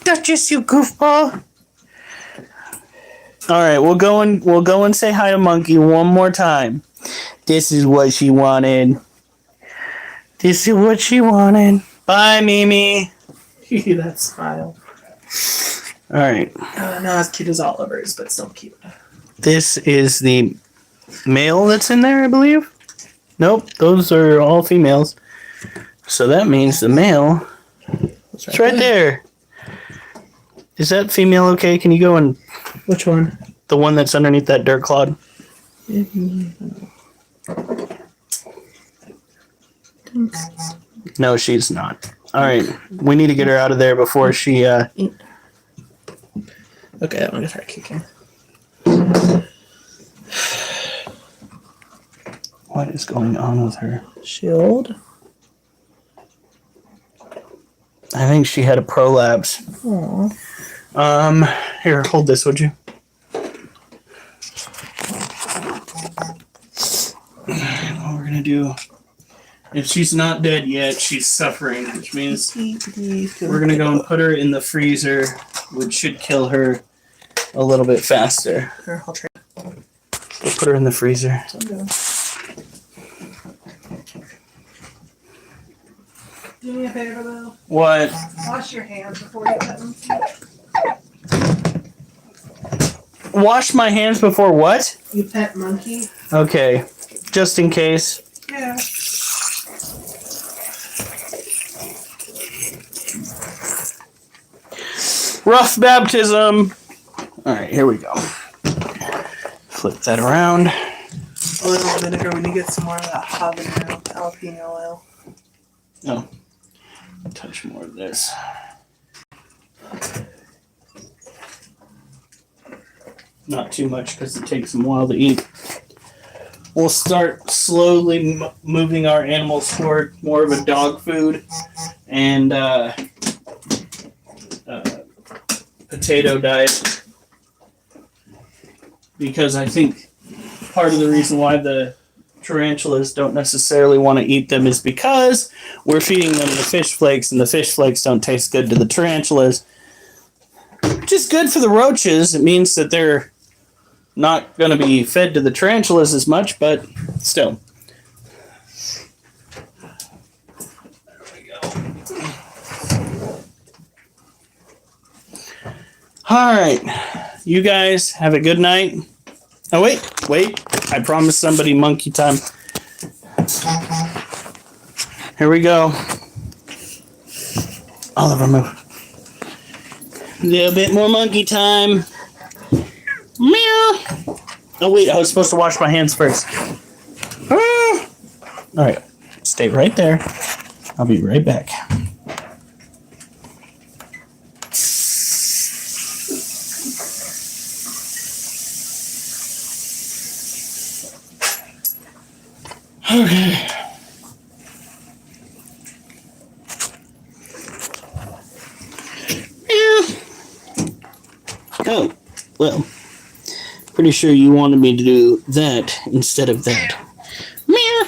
Duchess, you goofball! Alright, we'll go and say hi to Monkey one more time. This is what she wanted. This is what she wanted. Bye, Mimi. That smile. Alright. Not as cute as Oliver's, but still cute. This is the male that's in there, I believe. Nope, those are all females. So that means the male. It's right there. Is that female okay? Can you go and... Which one? The one that's underneath that dirt clod. No, she's not. Alright, we need to get her out of there before she... Okay, I'm gonna start kicking. What is going on with her? Shield. I think she had a prolapse. Aww. Here, hold this, would you? What we're gonna do... If she's not dead yet, she's suffering, which means we're gonna go and put her in the freezer, which should kill her a little bit faster. Here, I'll try. We'll put her in the freezer. Do me a favor, though. What? Wash your hands before you pet them. Wash my hands before what? You pet monkey? Okay, just in case. Yeah. Rough baptism. All right, here we go. Flip that around. Oil and vinegar. We need to get some more of that habanero jalapeno oil. Oh, touch more of this. Not too much because it takes them a while to eat. We'll start slowly moving our animals toward more of a dog food and potato diet, because I think part of the reason why the tarantulas don't necessarily want to eat them is because we're feeding them the fish flakes, and the fish flakes don't taste good to the tarantulas, which is good for the roaches. It means that they're not going to be fed to the tarantulas as much, but still. There we go. All right. You guys have a good night. Oh, wait. I promised somebody monkey time. Here we go. Oliver, move. A little bit more monkey time. Meow. Oh wait, I was supposed to wash my hands first. Ah! All right, stay right there. I'll be right back. Okay. Oh, well, pretty sure you wanted me to do that instead of that. Meow.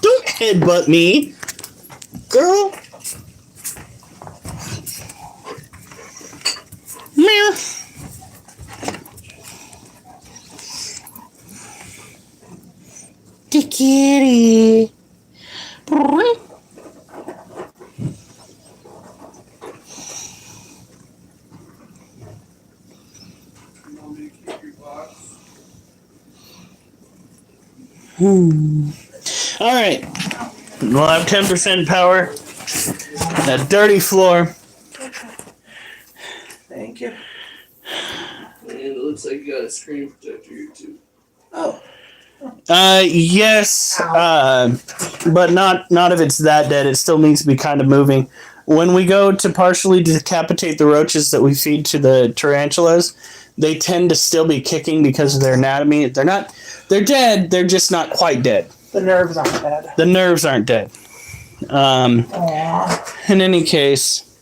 Don't headbutt me, girl. Meow. The kitty. You want me to keep your box? All right. We'll have 10% power. That dirty floor. Thank you. And it looks like you got a screen protector here too. Oh, Yes, but not if it's that dead. It still needs to be kind of moving. When we go to partially decapitate the roaches that we feed to the tarantulas, they tend to still be kicking because of their anatomy. They're dead. They're just not quite dead. the nerves aren't bad. The nerves aren't dead. Aw, In any case,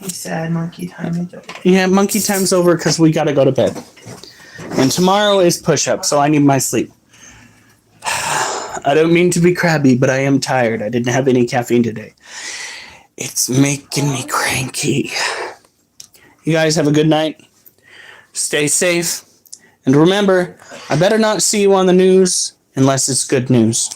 he said monkey time. yeah, monkey time's over because we got to go to bed. And tomorrow is push-up, so I need my sleep. I don't mean to be crabby, but I am tired. I didn't have any caffeine today. It's making me cranky. You guys have a good night. Stay safe. And remember, I better not see you on the news unless it's good news.